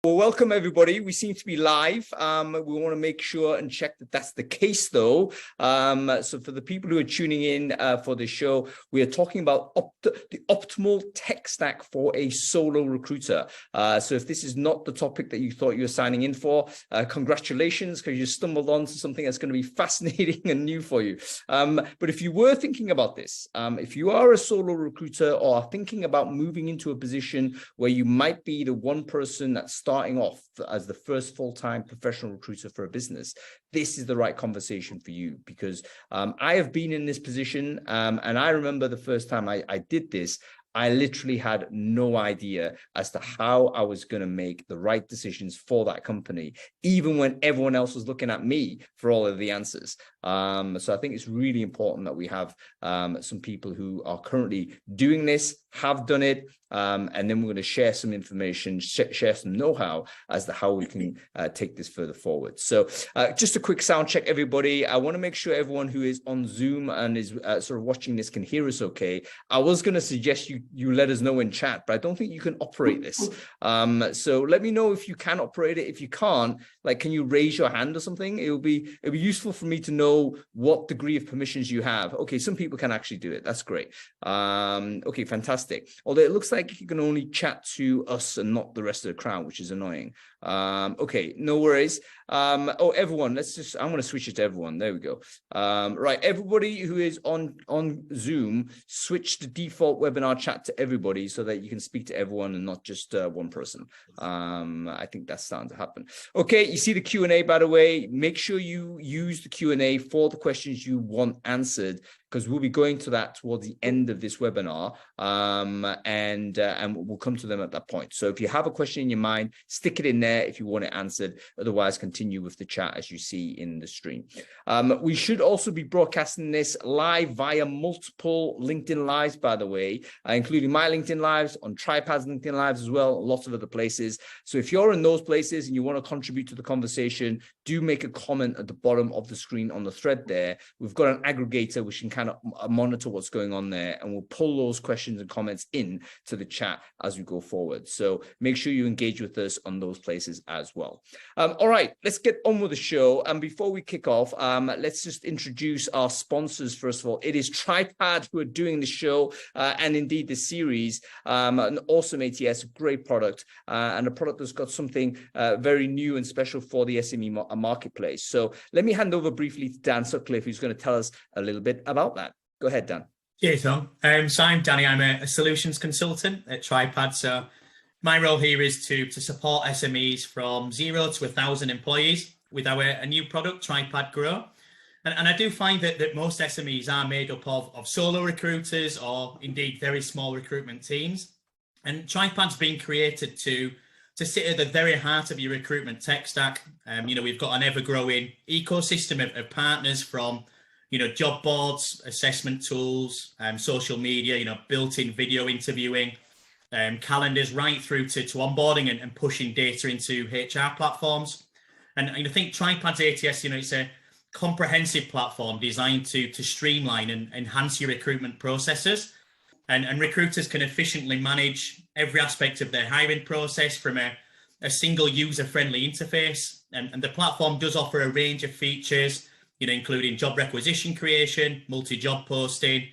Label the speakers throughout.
Speaker 1: Well, welcome everybody. We seem to be live. We want to make sure and check that that's the case, though. So for the people who are tuning in for the show, we are talking about the optimal tech stack for a solo recruiter. So if this is not the topic that you thought you were signing in for, congratulations, because you stumbled onto something that's going to be fascinating and new for you. But if you were thinking about this, if you are a solo recruiter or are thinking about moving into a position where you might be the one person that's starting off as the first full-time professional recruiter for a business, this is the right conversation for you, because I have been in this position, and I remember the first time I did this, I literally had no idea as to how I was going to make the right decisions for that company, even when everyone else was looking at me for all of the answers. So I think it's really important that we have some people who are currently doing this, have done it, and then we're going to share some information, share some know-how as to how we can take this further forward. So just a quick sound check, everybody. I want to make sure everyone who is on Zoom and is sort of watching this can hear us okay. I was going to suggest you let us know in chat, but I don't think you can operate this. So let me know if you can operate it. If you can't, like, can you raise your hand or something? It'll be useful for me to know what degree of permissions you have. Okay, some people can actually do it. That's great. Okay, fantastic. Although it looks like you can only chat to us and not the rest of the crowd, which is annoying. Okay, no worries. Oh, everyone, I'm going to switch it to everyone. There we go. Right, everybody who is on Zoom, switch the default webinar chat to everybody so that you can speak to everyone and not just one person. I think that's starting to happen. Okay, you see the Q&A, by the way. Make sure you use the Q&A for the questions you want answered, because we'll be going to that towards the end of this webinar, and we'll come to them at that point. So if you have a question in your mind, stick it in there if you want it answered. Otherwise, continue with the chat as you see in the stream. We should also be broadcasting this live via multiple LinkedIn Lives, by the way, including my LinkedIn Lives, on Tripad's LinkedIn Lives as well, lots of other places. So if you're in those places and you want to contribute to the conversation, do make a comment at the bottom of the screen on the thread there. We've got an aggregator which can kind of monitor what's going on there, and we'll pull those questions and comments in to the chat as we go forward. So make sure you engage with us on those places as well. All right, let's get on with the show. And before we kick off, let's just introduce our sponsors. First of all, it is Tripad who are doing the show and indeed the series. An awesome ATS, great product, and a product that's got something very new and special for the SME marketplace. So let me hand over briefly to Dan Sutcliffe, who's going to tell us a little bit about that. Go ahead, Dan.
Speaker 2: Cheers, Tom. So I'm Danny. I'm a solutions consultant at Tripad. So my role here is to support SMEs from 0 to 1,000 employees with a new product, Tripad Grow. And I do find that most SMEs are made up of solo recruiters or indeed very small recruitment teams. And Tripad's been created to sit at the very heart of your recruitment tech stack. We've got an ever-growing ecosystem of partners from job boards, assessment tools, social media, built-in video interviewing, calendars, right through to onboarding and pushing data into HR platforms. And I think Tripad's ATS, it's a comprehensive platform designed to streamline and enhance your recruitment processes. And recruiters can efficiently manage every aspect of their hiring process from a single user-friendly interface. And the platform does offer a range of features, including job requisition creation, multi-job posting,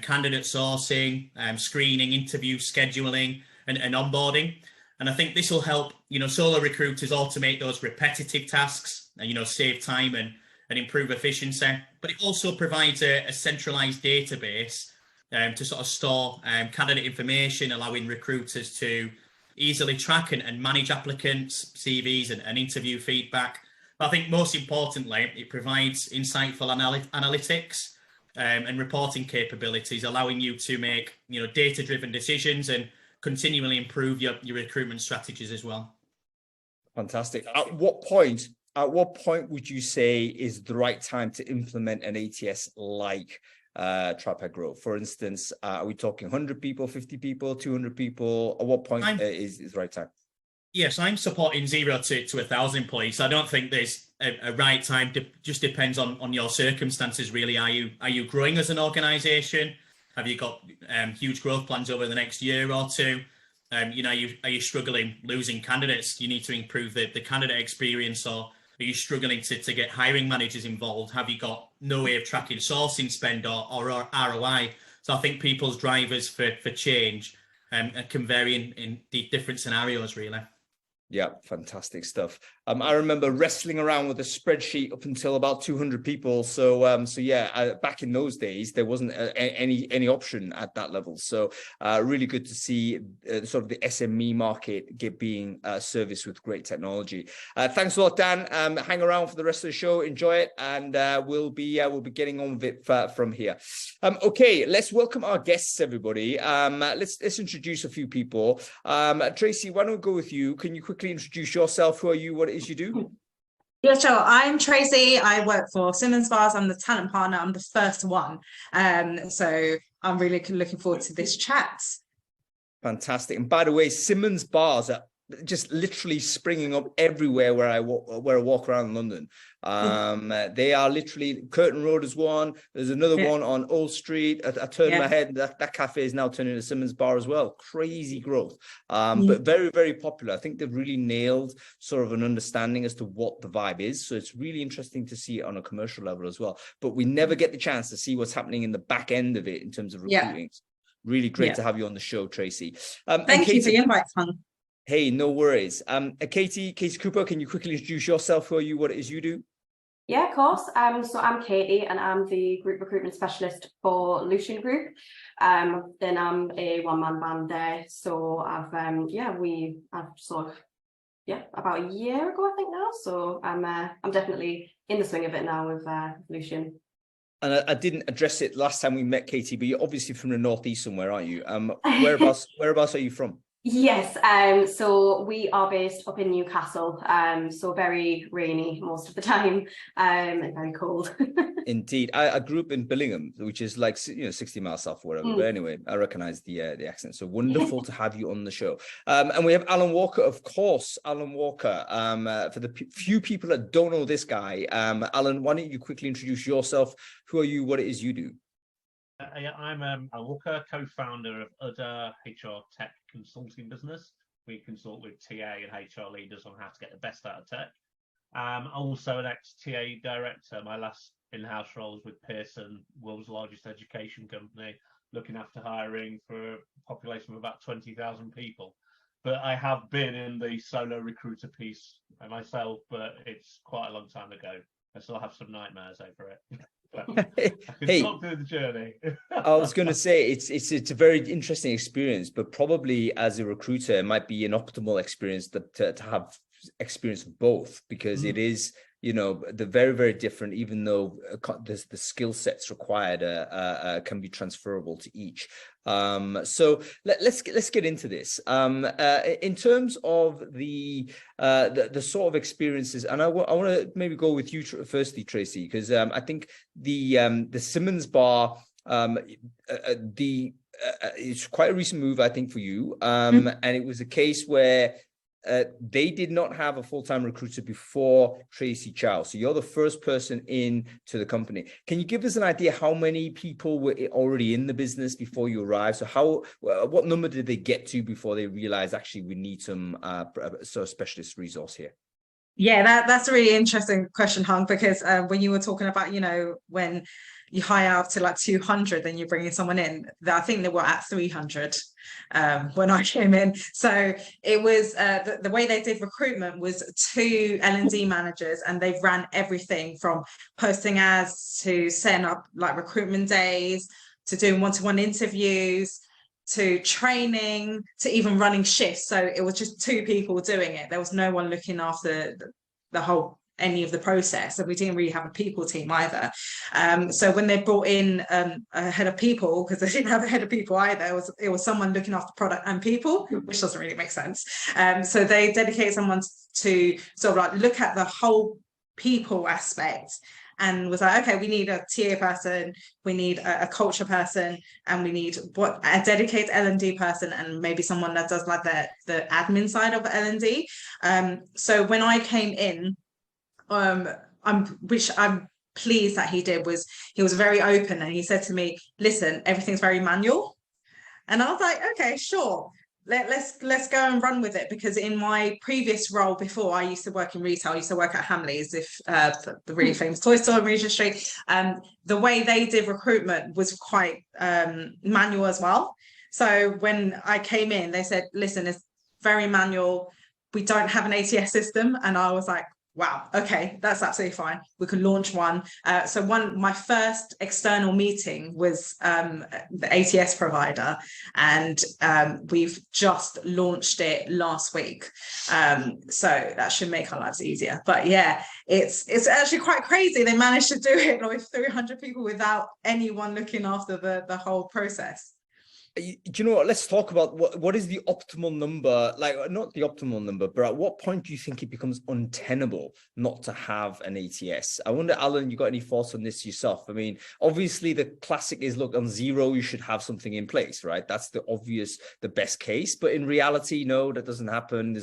Speaker 2: candidate sourcing, screening, interview scheduling, and onboarding. And I think this will help, solo recruiters automate those repetitive tasks, save time and improve efficiency. But it also provides a centralized database to sort of store candidate information, allowing recruiters to easily track and manage applicants, CVs, and interview feedback. But I think most importantly, it provides insightful analytics and reporting capabilities, allowing you to make data-driven decisions and continually improve your recruitment strategies as well.
Speaker 1: Fantastic. At what point would you say is the right time to implement an ATS like Tripad Grow? For instance, are we talking 100 people, 50 people, 200 people? At what point is the right time?
Speaker 2: Yes, I'm supporting 0 to 1,000 employees. So I don't think there's a right time. Just depends on your circumstances, really. Are you growing as an organisation? Have you got huge growth plans over the next year or two? Are you struggling losing candidates? You need to improve the candidate experience, or are you struggling to get hiring managers involved? Have you got no way of tracking sourcing spend or ROI? So I think people's drivers for change can vary in the different scenarios, really.
Speaker 1: Yeah, fantastic stuff. I remember wrestling around with a spreadsheet up until about 200 people. So, back in those days, there wasn't any option at that level. So, really good to see sort of the SME market being serviced with great technology. Thanks a lot, Dan. Hang around for the rest of the show. Enjoy it, and we'll be getting on with it from here. Okay, let's welcome our guests, everybody. Let's introduce a few people. Tracy, why don't we go with you? Can you quickly introduce yourself? Who are you? What it is you do?
Speaker 3: Yeah, sure. I'm Tracy. I work for Simmons Bars. I'm the talent partner. I'm the first one. So I'm really looking forward to this chat.
Speaker 1: Fantastic. And by the way, Simmons Bars are just literally springing up everywhere where I walk around London. They are literally, Curtain Road is one. There's another one on Old Street. I turned my head. That cafe is now turning into Simmons Bar as well. Crazy growth, but very, very popular. I think they've really nailed sort of an understanding as to what the vibe is. So it's really interesting to see it on a commercial level as well. But we never get the chance to see what's happening in the back end of it in terms of recruiting. Really great to have you on the show, Tracy.
Speaker 3: Thank you for the invite, Hung.
Speaker 1: Hey, no worries. Katie Cooper, can you quickly introduce yourself? Who are you? What it is you do?
Speaker 4: Yeah, of course. So I'm Katie, and I'm the group recruitment specialist for Lucion Group. Then I'm a one-man band there. So I've about a year ago, I think now. So I'm definitely in the swing of it now with Lucion.
Speaker 1: And I didn't address it last time we met, Katie, but you're obviously from the northeast somewhere, aren't you? Whereabouts are you from?
Speaker 4: Yes, so we are based up in Newcastle, so very rainy most of the time, and very cold.
Speaker 1: Indeed. I grew up in Billingham, which is like 60 miles south or whatever. But anyway, I recognize the accent. So wonderful to have you on the show. And we have Alan Walker, of course. Alan Walker. For the few people that don't know this guy, Alan, why don't you quickly introduce yourself? Who are you? What it is you do?
Speaker 5: I'm Alan Walker, co-founder of Udder HR Tech Consulting Business. We consult with TA and HR leaders on how to get the best out of tech. Also an ex-TA director. My last in-house roles with Pearson, world's largest education company, looking after hiring for a population of about 20,000 people. But I have been in the solo recruiter piece myself, but it's quite a long time ago. I still have some nightmares over it. I can talk through the journey.
Speaker 1: I was going to say it's a very interesting experience, but probably as a recruiter, it might be an optimal experience to have experience of both, because it is, they're very, very different, even though the skill sets required can be transferable to each. So let's get into this. In terms of the sort of experiences, and I want to maybe go with you firstly, Tracy, because I think the Simmons Bar, it's quite a recent move, I think, for you, and it was a case where they did not have a full-time recruiter before Tracy Chau. So you're the first person in to the company. Can you give us an idea how many people were already in the business before you arrived? So what number did they get to before they realized actually we need some sort of specialist resource here?
Speaker 3: Yeah, that's a really interesting question, Hung, because when you were talking about, when you hire up to like 200, then you're bringing someone in, I think they were at 300 when I came in. So it was the way they did recruitment was 2 L&D managers, and they've ran everything from posting ads to setting up like recruitment days, to doing one-to-one interviews, to training, to even running shifts. So it was just 2 people doing it. There was no one looking after the whole any of the process, and we didn't really have a people team either. So when they brought in a head of people, because they didn't have a head of people either, it was someone looking after product and people, which doesn't really make sense. So they dedicated someone to sort of like look at the whole people aspect, and was like, okay, we need a TA person, we need a culture person, and we need a dedicated L&D person, and maybe someone that does like the admin side of L&D. So when I came in, which I'm pleased that he did, was he was very open, and he said to me, listen, everything's very manual. And I was like, okay, sure. let's go and run with it, because in my previous role before, I used to work in retail. I used to work at Hamleys, the really famous toy store in Regent Street. The way they did recruitment was quite manual as well. So when I came in, they said, listen, it's very manual. We don't have an ATS system. And I was like, wow, okay, that's absolutely fine. We can launch one. So my first external meeting was the ATS provider, and we've just launched it last week. So that should make our lives easier. But yeah, it's actually quite crazy. They managed to do it with 300 people without anyone looking after the whole process.
Speaker 1: Do you know what? Let's talk about what is the optimal number, like not the optimal number, but at what point do you think it becomes untenable not to have an ATS? I wonder, Alan, you got any thoughts on this yourself? I mean, obviously the classic is, look, on zero, you should have something in place, right? That's the best case. But in reality, no, that doesn't happen.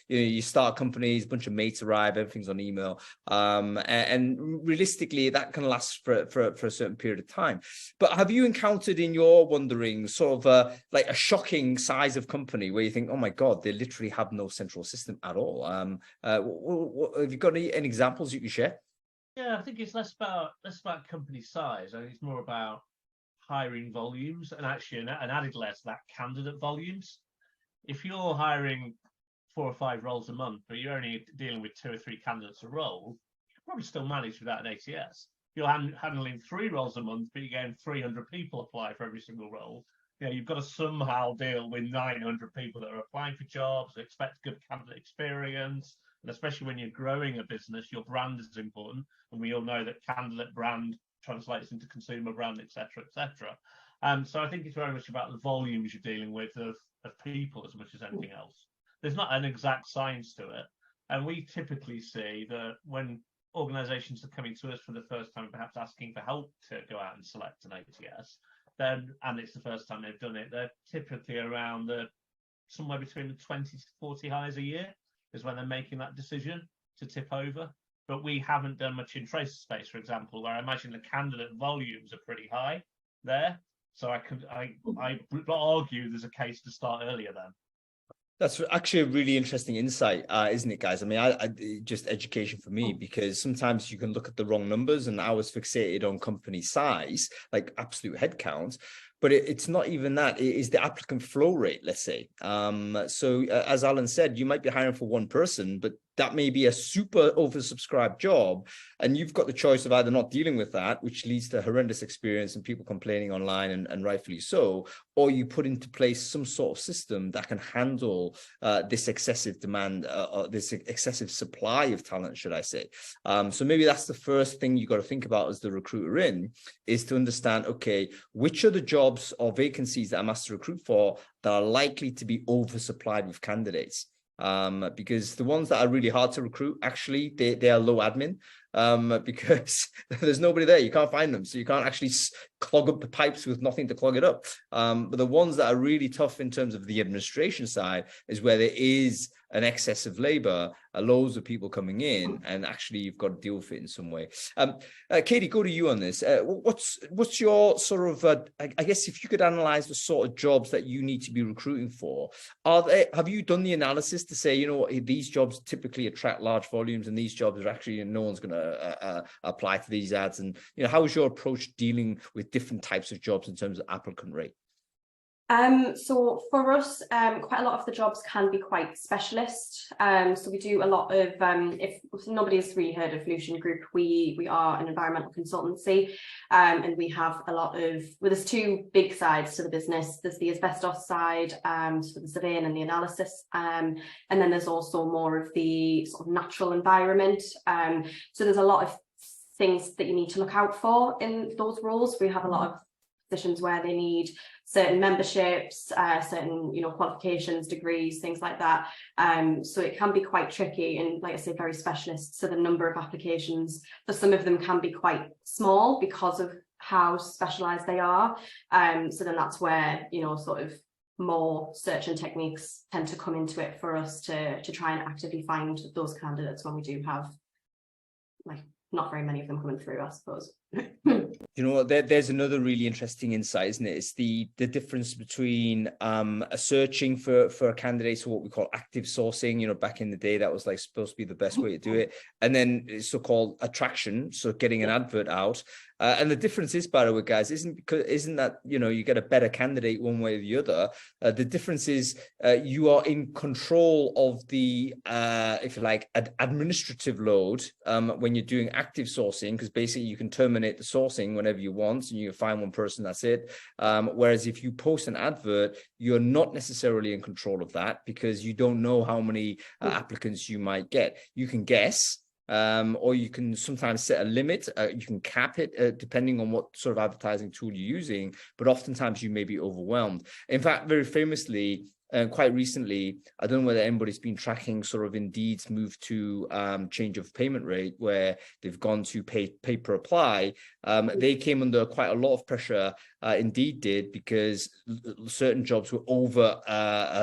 Speaker 1: You start companies, a bunch of mates arrive, everything's on email. And realistically, that can last for a certain period of time. But have you encountered in your wanderings sort of like a shocking size of company where you think, oh my God, they literally have no central system at all? Have you got any examples you can share?
Speaker 5: Yeah, I think it's less about company size. I think it's more about hiring volumes, and actually an added less that candidate volumes. If you're hiring 4 or 5 roles a month, but you're only dealing with 2 or 3 candidates a role, you can probably still manage without an ATS. If you're handling 3 roles a month, but you're getting 300 people apply for every single role, you've got to somehow deal with 900 people that are applying for jobs, expect good candidate experience, and especially when you're growing a business, your brand is important, and we all know that candidate brand translates into consumer brand, etc., etc. So I think it's very much about the volumes you're dealing with of people as much as anything else. There's not an exact science to it, and we typically see that when organisations are coming to us for the first time, perhaps asking for help to go out and select an ATS, and it's the first time they've done it, they're typically around somewhere between the 20 to 40 hires a year is when they're making that decision to tip over. But we haven't done much in Tracy space, for example, where I imagine the candidate volumes are pretty high there. So I would argue there's a case to start earlier then.
Speaker 1: That's actually a really interesting insight, isn't it, guys? I mean, I just education for me, because sometimes you can look at the wrong numbers, and I was fixated on company size, like absolute headcount, but it's not even that. It is the applicant flow rate, let's say. So as Alan said, you might be hiring for one person, but that may be a super oversubscribed job, and you've got the choice of either not dealing with that, which leads to horrendous experience and people complaining online, and rightfully so, or you put into place some sort of system that can handle this excessive demand, this excessive supply of talent, should I say. So maybe that's the first thing you got to think about as the recruiter is to understand, okay, which are the jobs or vacancies that I'm asked to recruit for that are likely to be oversupplied with candidates. Because the ones that are really hard to recruit, actually, they are low admin, because there's nobody there. You can't find them. So you can't actually clog up the pipes with nothing to clog it up. But the ones that are really tough in terms of the administration side is where there is an excess of labor, loads of people coming in, and actually you've got to deal with it in some way. Katie, go to you on this. What's your sort of, I guess if you could analyze the sort of jobs that you need to be recruiting for, have you done the analysis to say, you know what, these jobs typically attract large volumes, and these jobs are actually, no one's going to apply to these ads? And, you know, how is your approach dealing with different types of jobs in terms of applicant rate?
Speaker 4: So for us, quite a lot of the jobs can be quite specialist. So we do a lot of, if nobody's really heard of Lucion Group, we are an environmental consultancy, and we have a lot of, well, there's 2 big sides to the business. There's the asbestos side, so the surveying and the analysis, and then there's also more of the sort of natural environment. So there's a lot of things that you need to look out for in those roles. We have a lot of positions where they need certain memberships, certain, you know, qualifications, degrees, things like that. So it can be quite tricky and, like I say, very specialist. So the number of applications for some of them can be quite small because of how specialised they are. So then that's where, you know, sort of more search and techniques tend to come into it for us to try and actively find those candidates when we do have, like, not very many of them coming through, I suppose.
Speaker 1: You know what? There's another really interesting insight, isn't it? It's the difference between searching for a candidate, so what we call active sourcing. You know, back in the day, that was like supposed to be the best way to do it, and then it's so-called attraction, so getting an advert out. And the difference is, by the way, guys, isn't that, you know, you get a better candidate one way or the other. The difference is you are in control of the, if you like, administrative load when you're doing active sourcing, because basically you can terminate the sourcing whenever you want, and you find one person, that's it. Whereas if you post an advert, you're not necessarily in control of that, because you don't know how many applicants you might get. You can guess. Or you can sometimes set a limit. You can cap it depending on what sort of advertising tool you're using, but oftentimes you may be overwhelmed. In fact, very famously, quite recently, I don't know whether anybody's been tracking sort of Indeed's move to change of payment rate, where they've gone to pay per apply. They came under quite a lot of pressure. Indeed did, because certain jobs were over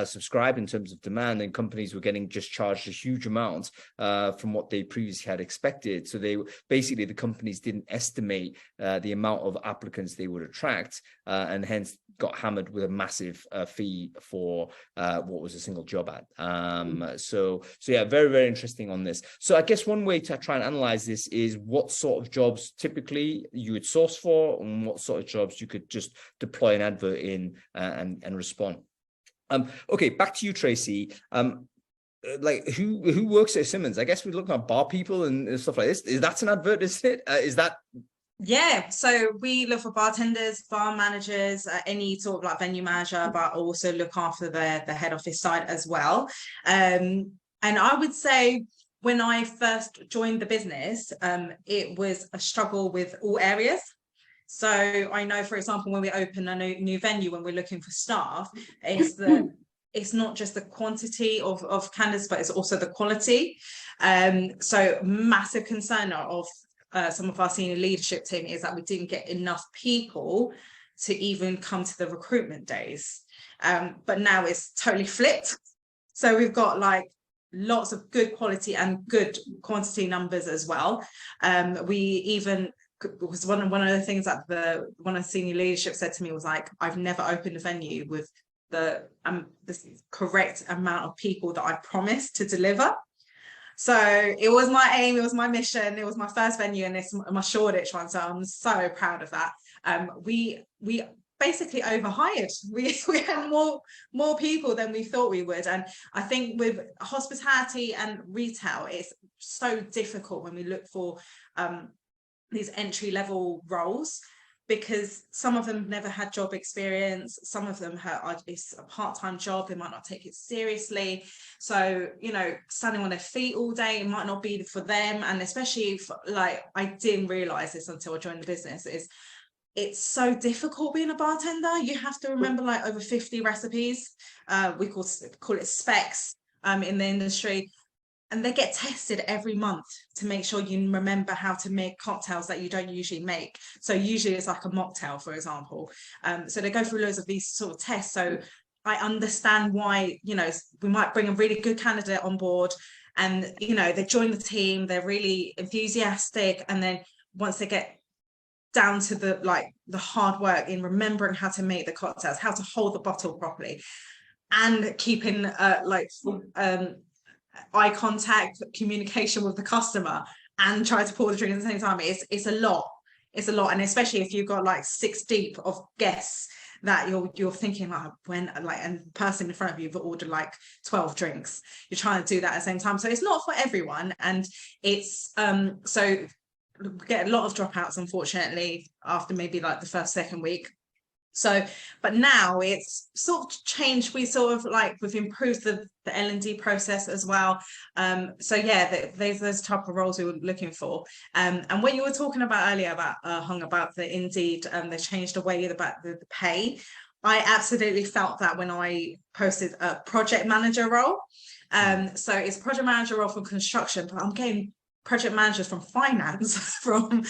Speaker 1: subscribed in terms of demand, and companies were getting just charged a huge amount from what they previously had expected. So they basically, the companies didn't estimate the amount of applicants they would attract, and hence got hammered with a massive fee for what was a single job ad. So yeah, very, very interesting on this. So I guess one way to try and analyze this is what sort of jobs typically you would source for, and what sort of jobs you could just deploy an advert in and respond. Okay, back to you, Tracy. Like who works at Simmons? I guess we're looking at bar people and stuff like this. Is that an advert? Is it? Is that?
Speaker 3: Yeah, so we look for bartenders, bar managers, any sort of like venue manager, but also look after the head office side as well. And I would say when I first joined the business, it was a struggle with all areas. So I know, for example, when we open a new venue, when we're looking for staff, it's not just the quantity of candidates, but it's also the quality. So massive concern of some of our senior leadership team is that we didn't get enough people to even come to the recruitment days. But now it's totally flipped. So we've got like lots of good quality and good quantity numbers as well. We even was one of the things that one of the senior leadership said to me was like, I've never opened a venue with the correct amount of people that I promised to deliver. So it was my aim, it was my mission, it was my first venue, and it's my Shoreditch one. So I'm so proud of that. We basically overhired. We had more people than we thought we would. And I think with hospitality and retail, it's so difficult when we look for these entry-level roles, because some of them never had job experience, some of them it's a part-time job, they might not take it seriously. So, you know, standing on their feet all day, it might not be for them. And especially if, like, I didn't realize this until I joined the business, it's so difficult being a bartender. You have to remember like over 50 recipes. We call it specs in the industry. And they get tested every month to make sure you remember how to make cocktails that you don't usually make. So usually it's like a mocktail, for example. So they go through loads of these sort of tests. So I understand why, you know, we might bring a really good candidate on board and, you know, they join the team, they're really enthusiastic. And then once they get down to the hard work in remembering how to make the cocktails, how to hold the bottle properly, and keeping eye contact, communication with the customer, and try to pour the drink at the same time, it's a lot. It's a lot. And especially if you've got like 6 deep of guests that you're thinking like, when, like, and the person in front of you have ordered like 12 drinks, you're trying to do that at the same time. So it's not for everyone. And it's so we get a lot of dropouts, unfortunately, after maybe like the first, second week. So, but now it's sort of changed. We've improved the L&D process as well. So yeah, there's those type of roles we were looking for. And when you were talking about earlier about the Indeed, they changed the way about the pay. I absolutely felt that when I posted a project manager role. So it's a project manager role for construction, but I'm getting project managers from finance, from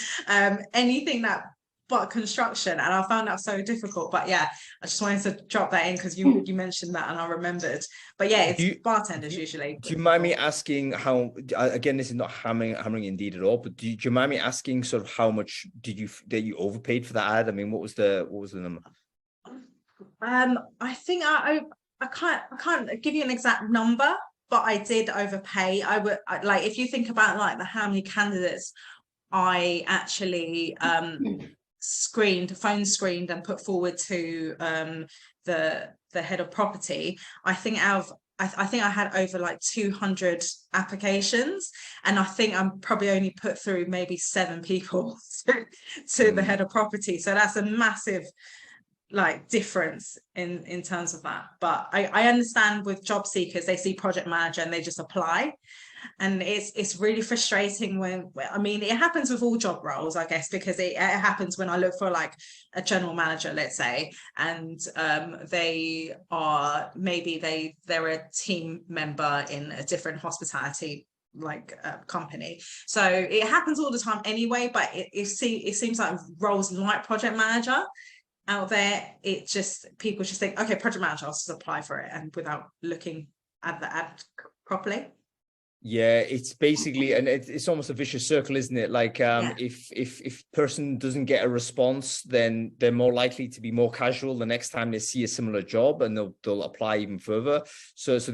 Speaker 3: anything that but construction, and I found that so difficult. But yeah, I just wanted to drop that in because you mentioned that and I remembered. But yeah, it's bartenders usually.
Speaker 1: Do you mind me asking how, again, this is not hammering Indeed at all, but do you mind me asking sort of how much that you overpaid for that ad? I mean, what was the number?
Speaker 3: I think I can't give you an exact number, but I did overpay. Like, if you think about like how many candidates I actually phone screened and put forward to the head of property, I think I think I had over like 200 applications, and I think I'm probably only put through maybe 7 people to the head of property. So that's a massive like difference in terms of that. But I understand with job seekers, they see project manager and they just apply, and it's really frustrating when, I mean, it happens with all job roles, I guess, because it happens when I look for like a general manager, let's say, and they're a team member in a different hospitality like company, so it happens all the time anyway. But it seems like roles like project manager out there, people just think, okay, project manager, I'll just apply for it, and without looking at the ad properly.
Speaker 1: Yeah, it's basically, and it's almost a vicious circle, isn't it? Like, if person doesn't get a response, then they're more likely to be more casual the next time they see a similar job, and they'll apply even further. So it's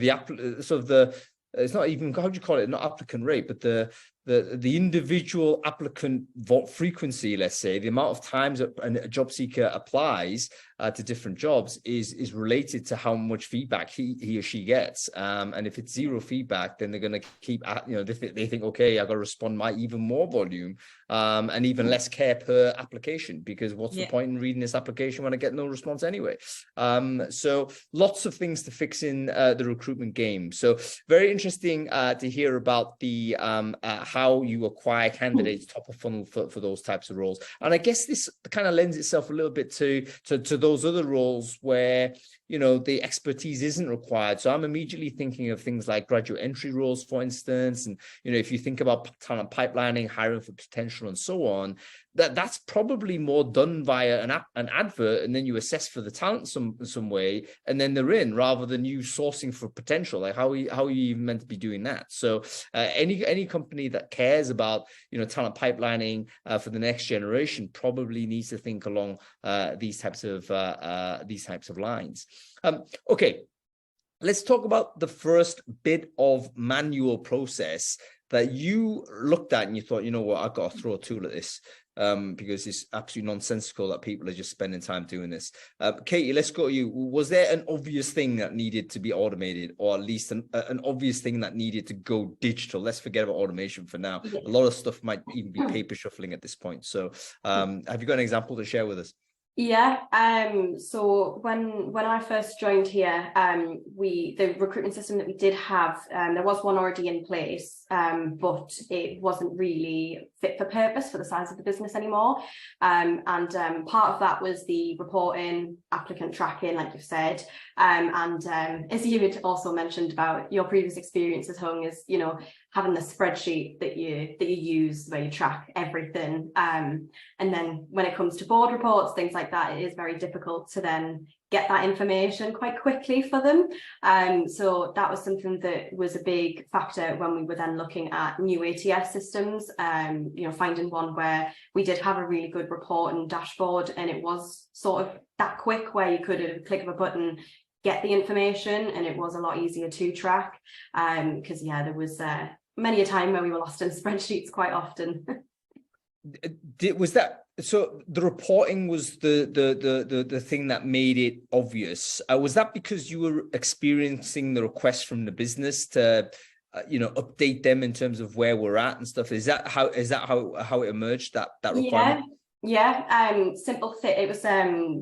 Speaker 1: not even, how do you call it? Not applicant rate, but the individual applicant frequency, let's say, the amount of times a job seeker applies to different jobs is related to how much feedback he or she gets. And if it's zero feedback, then they're going to keep, they think, okay, I got to respond my even more volume and even less care per application, because what's the point in reading this application when I get no response anyway? So lots of things to fix in the recruitment game. So very interesting to hear about the how you acquire candidates top of funnel for those types of roles. And I guess this kind of lends itself a little bit to those other roles where, the expertise isn't required. So I'm immediately thinking of things like graduate entry roles, for instance. And, if you think about talent pipelining, hiring for potential and so on, that's probably more done via an advert, and then you assess for the talent some way, and then they're in, rather than you sourcing for potential. Like how are you even meant to be doing that? So any company that cares about talent pipelining for the next generation probably needs to think along these types of lines. Okay, let's talk about the first bit of manual process that you looked at and you thought, what, I've got to throw a tool at this. Because it's absolutely nonsensical that people are just spending time doing this. Katie, let's go to you. Was there an obvious thing that needed to be automated, or at least an obvious thing that needed to go digital? Let's forget about automation for now. A lot of stuff might even be paper shuffling at this point. So have you got an example to share with us?
Speaker 4: Yeah, so when I first joined here, the recruitment system that we did have, there was one already in place, but it wasn't really fit for purpose for the size of the business anymore. And part of that was the reporting, applicant tracking, like you've said, and as you had also mentioned about your previous experiences, Hung, is having the spreadsheet that you use where you track everything, and then when it comes to board reports, things like that, it is very difficult to then get that information quite quickly for them. So that was something that was a big factor when we were then looking at new ATS systems, finding one where we did have a really good report and dashboard, and it was sort of that quick where you could, at a click of a button, get the information, and it was a lot easier to track, because there was many a time where we were lost in spreadsheets quite often.
Speaker 1: Was that, so the reporting was the thing that made it obvious? Was that because you were experiencing the request from the business to update them in terms of where we're at and stuff? Is that how it emerged, that requirement?
Speaker 4: Simple fit. It was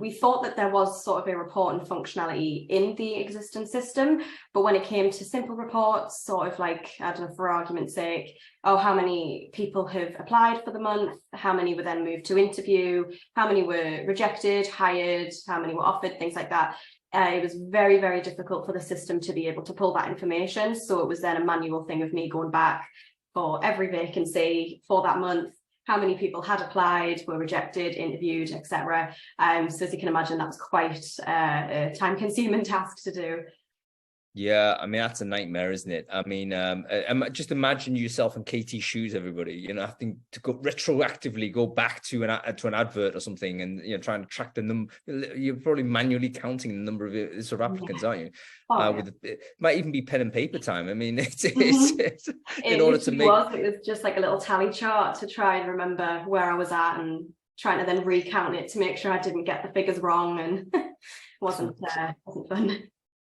Speaker 4: we thought that there was sort of a reporting functionality in the existing system, but when it came to simple reports, sort of like, I don't know, for argument's sake, how many people have applied for the month, how many were then moved to interview, how many were rejected, hired, how many were offered, things like that. It was very, very difficult for the system to be able to pull that information. So it was then a manual thing of me going back for every vacancy for that month, how many people had applied, were rejected, interviewed, etc. So as you can imagine, that was quite a time-consuming task to do.
Speaker 1: Yeah, I mean, that's a nightmare, isn't it? I mean, just imagine yourself in KT's shoes, everybody, you know, having to go retroactively go back to an advert or something, and, you know, trying to track the number. You're probably manually counting the number of sort of applicants, aren't you? It might even be pen and paper time. I mean, it's in order to make.
Speaker 4: It was just like a little tally chart to try and remember where I was at, and trying to then recount it to make sure I didn't get the figures wrong, and wasn't fun.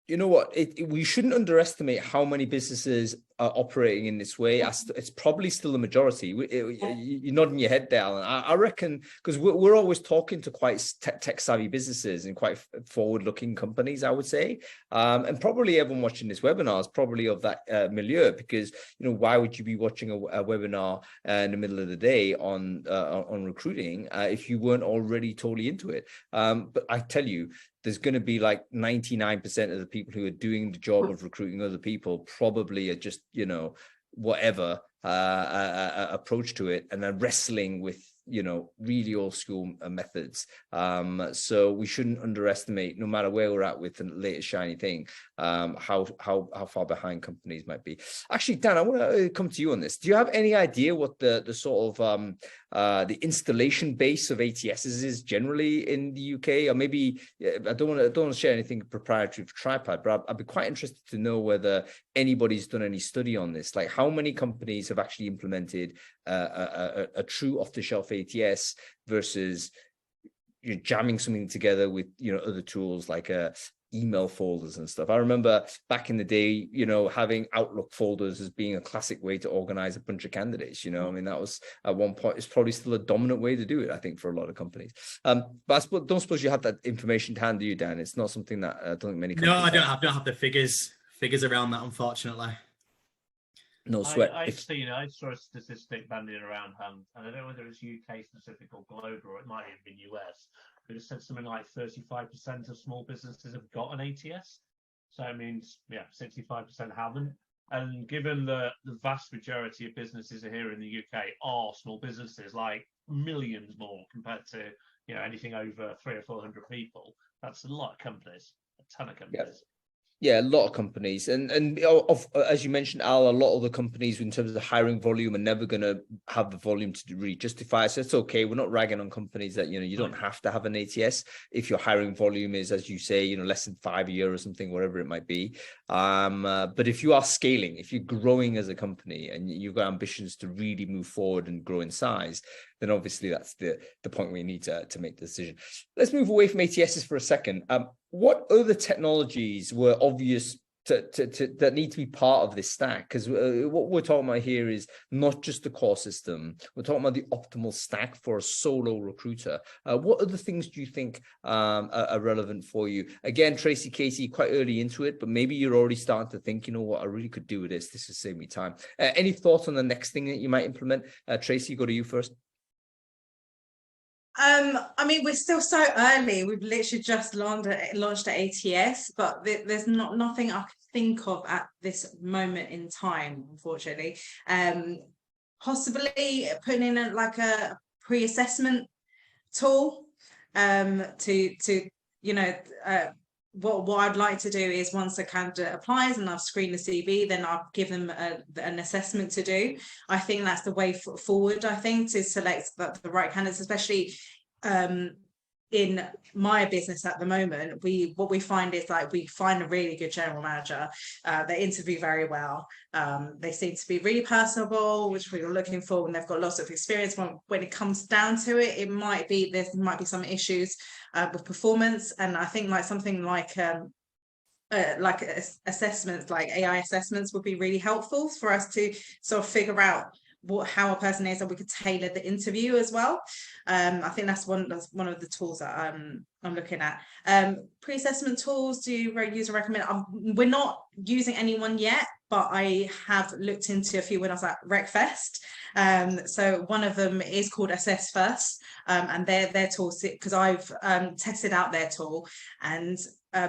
Speaker 1: You know what? We shouldn't underestimate how many businesses are operating in this way. It's probably still the majority. You're nodding your head there, Alan. I reckon, because we're always talking to quite tech-savvy businesses and quite forward-looking companies, I would say. And probably everyone watching this webinar is probably of that milieu, because, you know, why would you be watching a webinar in the middle of the day on recruiting if you weren't already totally into it? But I tell you, there's going to be like 99% of the people who are doing the job of recruiting other people probably are just, you know, whatever approach to it, and then wrestling with, you know, really old school methods. So we shouldn't underestimate, no matter where we're at with the latest shiny thing, how far behind companies might be. Actually, Dan, I want to come to you on this. Do you have any idea what the sort of the installation base of ATSs is generally in the UK? Or maybe, I don't want to share anything proprietary for Tripad, but I'd be quite interested to know whether anybody's done any study on this. Like, how many companies have actually implemented a true off-the-shelf ATS versus, you know, jamming something together with, you know, other tools like email folders and stuff. I remember back in the day, you know, having Outlook folders as being a classic way to organize a bunch of candidates. You know, I mean, that was at one point, it's probably still a dominant way to do it, I think, for a lot of companies. But I don't suppose you have that information to hand, do you, Dan? It's not something that I don't think many companies
Speaker 2: I don't have the figures around that, unfortunately.
Speaker 1: No sweat.
Speaker 5: I saw a statistic bandied around, and I don't know whether it's UK specific or global, or it might have been US, but it said something like 35% of small businesses have got an ATS. So it means, 65% haven't. And given the vast majority of businesses here in the UK are small businesses, like millions more compared to, you know, anything over 300 or 400 people, that's a lot of companies, a ton of companies.
Speaker 1: Yes. Yeah, a lot of companies, and as you mentioned, Al, a lot of the companies in terms of the hiring volume are never going to have the volume to really justify. So it's okay. We're not ragging on companies that, you know, you don't have to have an ATS if your hiring volume is, as you say, you know, less than 5 a year or something, whatever it might be. But if you are scaling, if you're growing as a company and you've got ambitions to really move forward and grow in size, then obviously that's the point where you need to make the decision. Let's move away from ATSs for a second. What other technologies were obvious that need to be part of this stack? Because what we're talking about here is not just the core system. We're talking about the optimal stack for a solo recruiter. What other things do you think are relevant for you? Again, Tracy, Casey, quite early into it, but maybe you're already starting to think, you know what, I really could do with this. This would save me time. Any thoughts on the next thing that you might implement? Tracy, go to you first.
Speaker 3: I mean, we're still so early. We've literally just launched at ATS, but there's nothing I can think of at this moment in time, unfortunately. Possibly putting in a pre-assessment tool to you know, what I'd like to do is, once a candidate applies and I've screened the CV, then I'll give them an assessment to do. I think that's the way forward, I think, to select the right candidates, especially in my business at the moment. What we find is, like, we find a really good general manager. They interview very well. They seem to be really personable, which we were looking for, and they've got lots of experience. When it comes down to it, there might be some issues with performance, and I think something like assessments, like AI assessments, would be really helpful for us to sort of figure out how a person is, and we could tailor the interview as well. I think that's one of the tools that I'm looking at. Pre-assessment tools, do you use or recommend? We're not using anyone yet. but I have looked into a few when I was at RecFest. So one of them is called Assess First, and their tool, because I've tested out their tool, and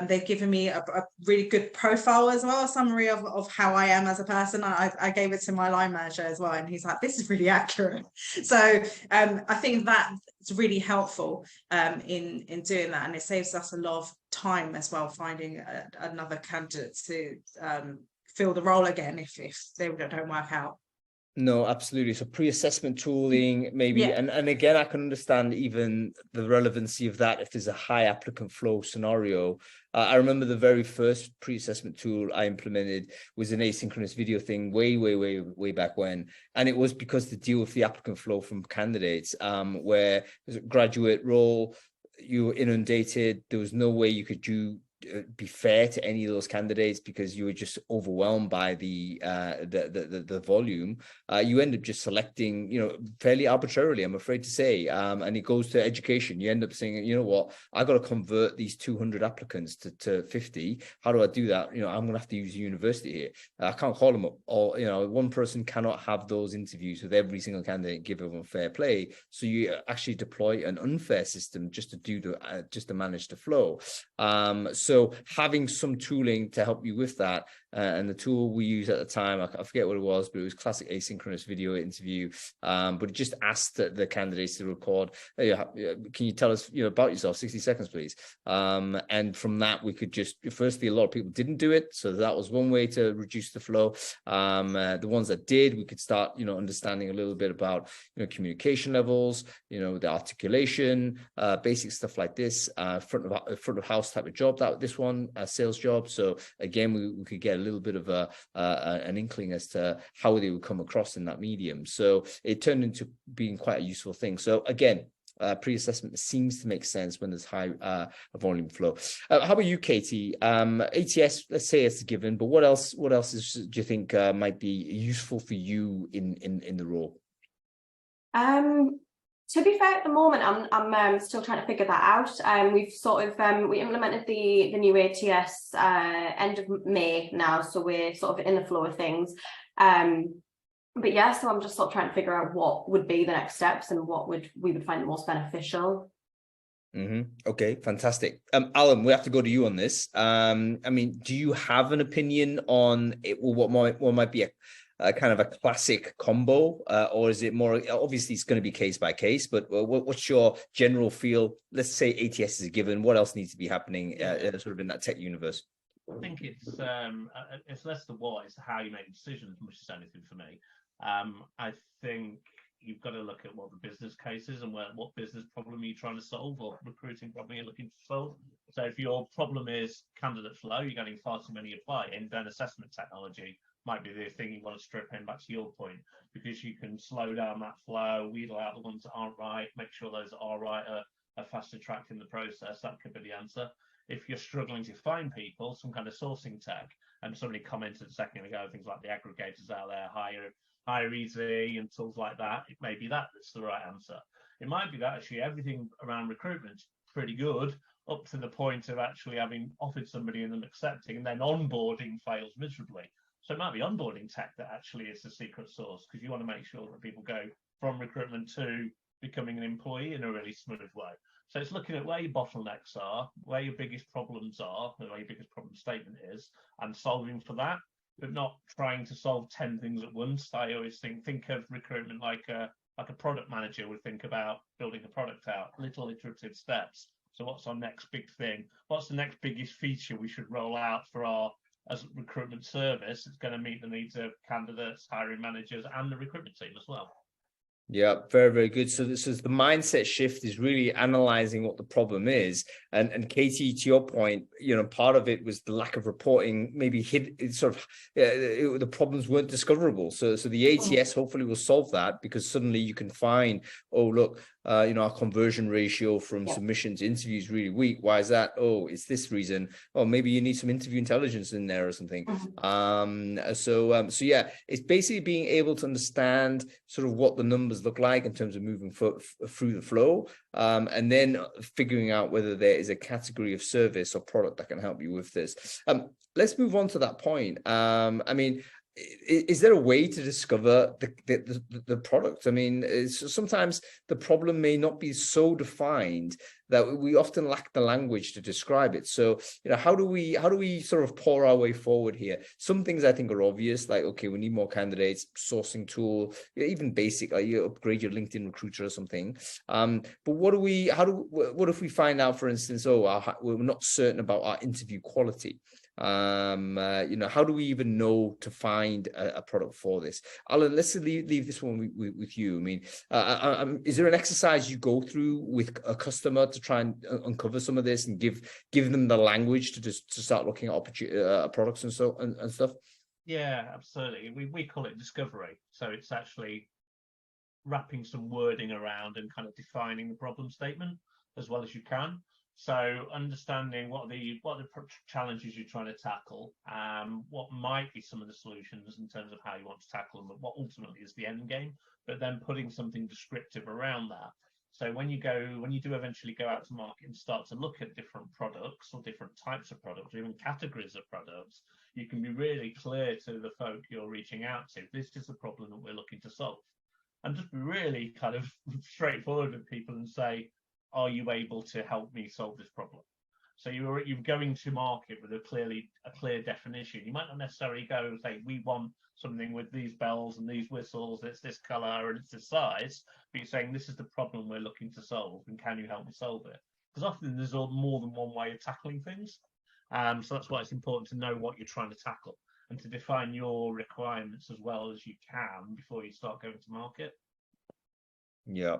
Speaker 3: they've given me a really good profile as well, a summary of how I am as a person. I gave it to my line manager as well, and he's like, this is really accurate. So I think that's really helpful in doing that, and it saves us a lot of time as well, finding another candidate to fill the role again if they don't work out.
Speaker 1: No, absolutely. So pre-assessment tooling, maybe,
Speaker 3: Yeah.
Speaker 1: and again, I can understand even the relevancy of that if there's a high applicant flow scenario. I remember the very first pre-assessment tool I implemented was an asynchronous video thing way back when, and it was because to deal with the applicant flow from candidates, where there's a graduate role, you were inundated, there was no way you could be fair to any of those candidates because you were just overwhelmed by the volume. You end up just selecting, fairly arbitrarily, I'm afraid to say, and it goes to education. You end up saying, you know what, I got to convert these 200 applicants to 50. How do I do that? I'm gonna have to use a university here. I can't call them up, or one person cannot have those interviews with every single candidate, give everyone fair play. So you actually deploy an unfair system just to manage the flow. So having some tooling to help you with that, and the tool we used at the time, I forget what it was, but it was classic asynchronous video interview. But it just asked the candidates to record, hey, can you tell us about yourself, 60 seconds, please. And from that, we could just, firstly, a lot of people didn't do it. So that was one way to reduce the flow. The ones that did, we could start, understanding a little bit about, communication levels, the articulation, basic stuff like this, front of house type of job, this one, a sales job. So again, we could get a little bit of an inkling as to how they would come across in that medium. So it turned into being quite a useful thing. So again, pre-assessment seems to make sense when there's high volume flow. How about you, Katie? ATS, let's say it's a given, but what else do you think might be useful for you in the role?
Speaker 4: To be fair, at the moment, I'm still trying to figure that out. We've sort of we implemented the new ATS end of May now, so we're sort of in the flow of things. But yeah, so I'm just sort of trying to figure out what would be the next steps and what we would find the most beneficial.
Speaker 1: Okay, fantastic. Alan, we have to go to you on this. Do you have an opinion on it, what might be a kind of a classic combo, or is it more, obviously it's going to be case by case, but what's your general feel? Let's say ATS is a given. What else needs to be happening sort of in that tech universe?
Speaker 5: I think it's less the what, it's how you make decisions, as much as anything for me. I think you've got to look at what the business case is and what business problem you're trying to solve, or recruiting problem you're looking to solve. So if your problem is candidate flow, you're getting far too many apply, and then assessment technology might be the thing you want to strip in, back to your point, because you can slow down that flow, wheedle out the ones that aren't right, make sure those that are right are faster tracked in the process. That could be the answer. If you're struggling to find people, some kind of sourcing tech, and somebody commented a second ago, things like the aggregators out there, Hire Easy and tools like that, it may be that's the right answer. It might be that actually everything around recruitment's pretty good, up to the point of actually having offered somebody and them accepting, and then onboarding fails miserably. So it might be onboarding tech that actually is the secret sauce, because you want to make sure that people go from recruitment to becoming an employee in a really smooth way. So it's looking at where your bottlenecks are, where your biggest problems are, where your biggest problem statement is, and solving for that, but not trying to solve 10 things at once. I always think of recruitment like a product manager would think about building a product out, little iterative steps. So what's our next big thing? What's the next biggest feature we should roll out for our as a recruitment service? It's going to meet the needs of candidates, hiring managers, and the recruitment team as well.
Speaker 1: Yeah, very, very good. So this is the mindset shift, is really analyzing what the problem is. And Katie, to your point, part of it was the lack of reporting, maybe the problems weren't discoverable. So the ATS hopefully will solve that, because suddenly you can find, oh, look, our conversion ratio from submission to interview is really weak. Why is that? Oh, it's this reason. Oh, maybe you need some interview intelligence in there or something. So yeah, it's basically being able to understand sort of what the numbers look like in terms of moving through the flow, and then figuring out whether there is a category of service or product that can help you with this. Let's move on to that point. I mean, is there a way to discover the product? I mean, sometimes the problem may not be so defined that we often lack the language to describe it. So, how do we sort of pour our way forward here? Some things I think are obvious, like, okay, we need more candidates, sourcing tool, even basic, like you upgrade your LinkedIn recruiter or something. But what if we find out, for instance, we're not certain about our interview quality? How do we even know to find a product for this? Alan, let's leave this one with you. I mean, is there an exercise you go through with a customer to try and uncover some of this and give them the language to start looking at products and stuff?
Speaker 5: Yeah, absolutely. We call it discovery. So it's actually wrapping some wording around and kind of defining the problem statement as well as you can. So understanding what the challenges you're trying to tackle, what might be some of the solutions in terms of how you want to tackle them, but what ultimately is the end game, but then putting something descriptive around that. So when you do eventually go out to market and start to look at different products or different types of products or even categories of products, you can be really clear to the folk you're reaching out to, this is the problem that we're looking to solve. And just be really kind of straightforward with people and say, are you able to help me solve this problem? So you're going to market with a clear definition. You might not necessarily go and say, we want something with these bells and these whistles, it's this color and it's this size, but you're saying this is the problem we're looking to solve and can you help me solve it? Because often there's more than one way of tackling things. So that's why it's important to know what you're trying to tackle and to define your requirements as well as you can before you start going to market.
Speaker 1: Yeah.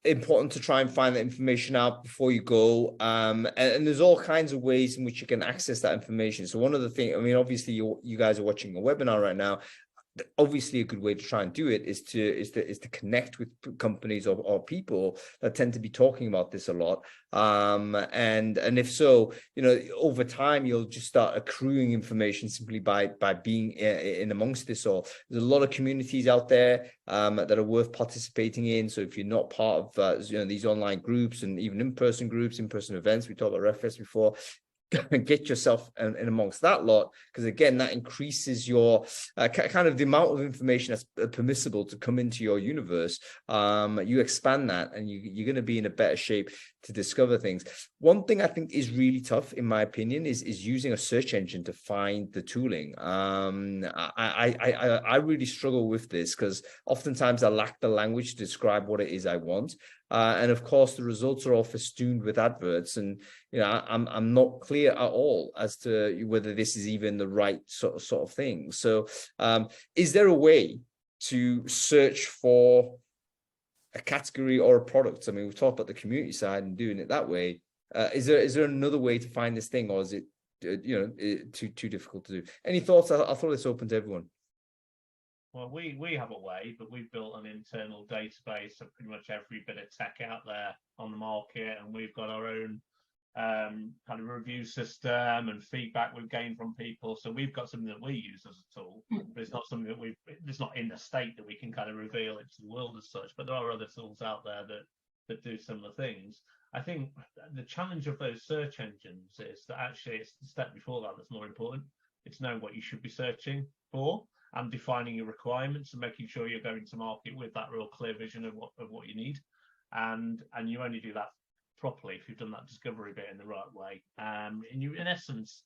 Speaker 1: Important to try and find that information out before you go, and there's all kinds of ways in which you can access that information. So one of the things, I mean, obviously you guys are watching a webinar right now. Obviously a good way to try and do it is to connect with companies or people that tend to be talking about this a lot, and if so, over time you'll just start accruing information simply by being in amongst this all. There's a lot of communities out there that are worth participating in. So if you're not part of these online groups and even in-person groups, in-person events, we talked about RefFest before, get yourself in amongst that lot, because again, that increases your kind of the amount of information that's permissible to come into your universe. You expand that and you're going to be in a better shape to discover things. One thing I think is really tough, in my opinion, is using a search engine to find the tooling. I really struggle with this because oftentimes I lack the language to describe what it is I want. And of course, the results are all festooned with adverts, and I'm not clear at all as to whether this is even the right sort of thing. So, is there a way to search for a category or a product? I mean, we've talked about the community side and doing it that way. Is there another way to find this thing, or is it too difficult to do? Any thoughts? I'll throw this open to everyone.
Speaker 5: Well, we have a way, but we've built an internal database of pretty much every bit of tech out there on the market, and we've got our own kind of review system and feedback we've gained from people. So we've got something that we use as a tool, but it's not something that it's not in the state that we can kind of reveal it to the world as such. But there are other tools out there that do similar things. I think the challenge of those search engines is that actually it's the step before that that's more important. It's knowing what you should be searching for and defining your requirements and making sure you're going to market with that real clear vision of what you need. And you only do that properly if you've done that discovery bit in the right way. And you, in essence,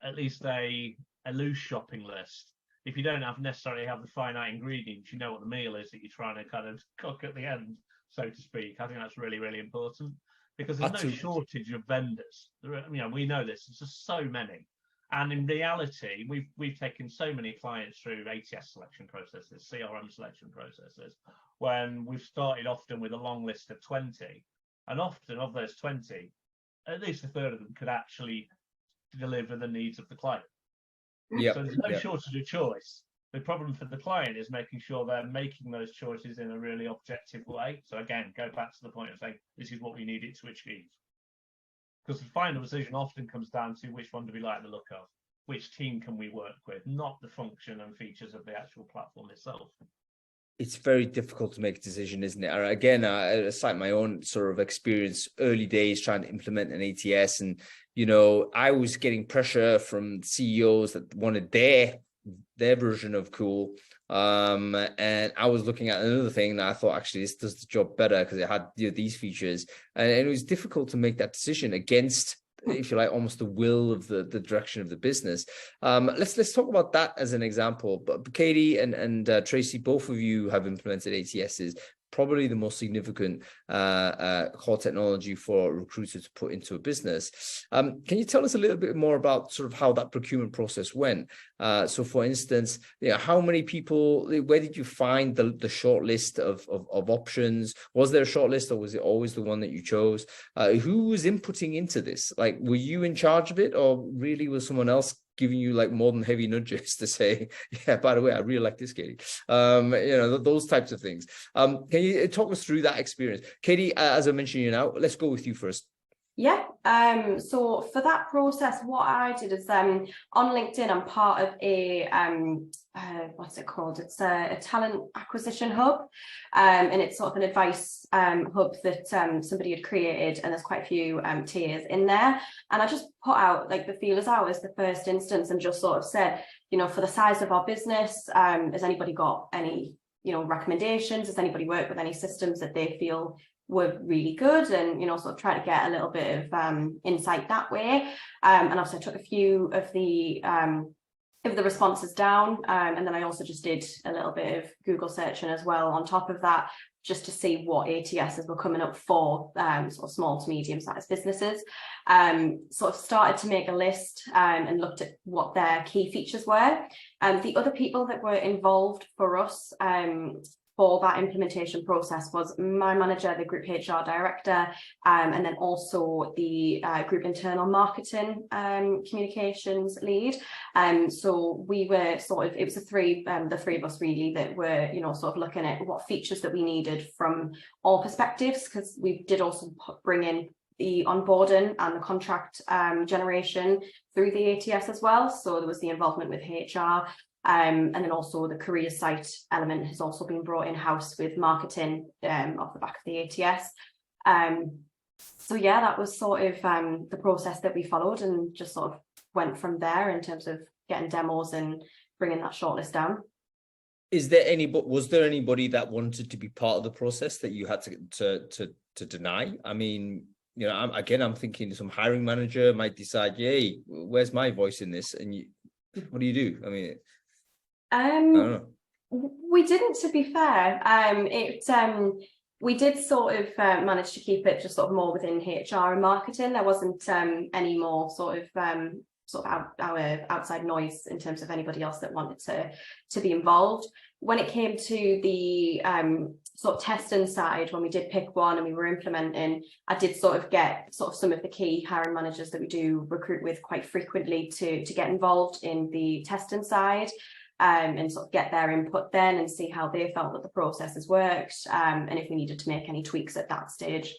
Speaker 5: at least a loose shopping list. If you don't necessarily have the finite ingredients, you know what the meal is that you're trying to kind of cook at the end, so to speak. I think that's really, really important because there's no shortage of vendors. We know this. There's just so many. And in reality, we've taken so many clients through ATS selection processes, CRM selection processes, when we've started often with a long list of 20. And often of those 20, at least a third of them could actually deliver the needs of the client. So there's no shortage of choice. The problem for the client is making sure they're making those choices in a really objective way. So again, go back to the point of saying, this is what we need it to achieve. Because the final decision often comes down to which one do we like the look of? Which team can we work with? Not the function and features of the actual platform itself.
Speaker 1: It's very difficult to make a decision, isn't it? Again, I cite my own sort of experience, early days trying to implement an ATS. And, you know, I was getting pressure from CEOs that wanted their version of cool. And I was looking at another thing that I thought, actually, this does the job better because it had, you know, these features. And it was difficult to make that decision against, if you like, almost the will of the direction of the business. Let's talk about that as an example. But Katie and Tracy, both of you have implemented ATSs. Probably the most significant core technology for a recruiter to put into a business. Can you tell us a little bit more about sort of how that procurement process went? So for instance, you know, how many people, where did you find the short list of options? Was there a short list, or was it always the one that you chose? Who was inputting into this? Like, were you in charge of it, or really was someone else giving you like more than heavy nudges to say, yeah, by the way, I really like this, Katie? You know, those types of things. Can you talk us through that experience? Katie, as I mentioned you now, let's go with you first.
Speaker 4: Yeah, so for that process, what I did is on LinkedIn, I'm part of a what's it called? It's a talent acquisition hub, and it's sort of an advice hub that somebody had created, and there's quite a few tiers in there. And I just put out like the feelers out as the first instance, and just sort of said, you know, for the size of our business, has anybody got any, you know, recommendations? Has anybody worked with any systems that they feel were really good? And, you know, sort of try to get a little bit of insight that way. And also I took a few of the responses down, and then I also just did a little bit of Google searching as well on top of that, just to see what ATSs were coming up for sort of small to medium sized businesses. Sort of started to make a list and looked at what their key features were. The other people that were involved for us for that implementation process was my manager, the group HR director, and then also the group internal marketing communications lead. So we were sort of, it was the three of us really that were, you know, sort of looking at what features that we needed from all perspectives, because we did also bring in the onboarding and the contract generation through the ATS as well. So there was the involvement with HR. And then also the career site element has also been brought in-house with marketing off the back of the ATS. So yeah, that was sort of the process that we followed, and just sort of went from there in terms of getting demos and bringing that shortlist down.
Speaker 1: Was there anybody that wanted to be part of the process that you had to deny? I mean, you know, I'm thinking some hiring manager might decide, yay, where's my voice in this? And what do you do? I mean, I don't know.
Speaker 4: We didn't, to be fair. We did sort of manage to keep it just sort of more within HR and marketing. There wasn't any more sort of our outside noise in terms of anybody else that wanted to be involved. When it came to the sort of testing side, when we did pick one and we were implementing, I did sort of get sort of some of the key hiring managers that we do recruit with quite frequently to get involved in the testing side. And sort of get their input then and see how they felt that the process has worked, and if we needed to make any tweaks at that stage.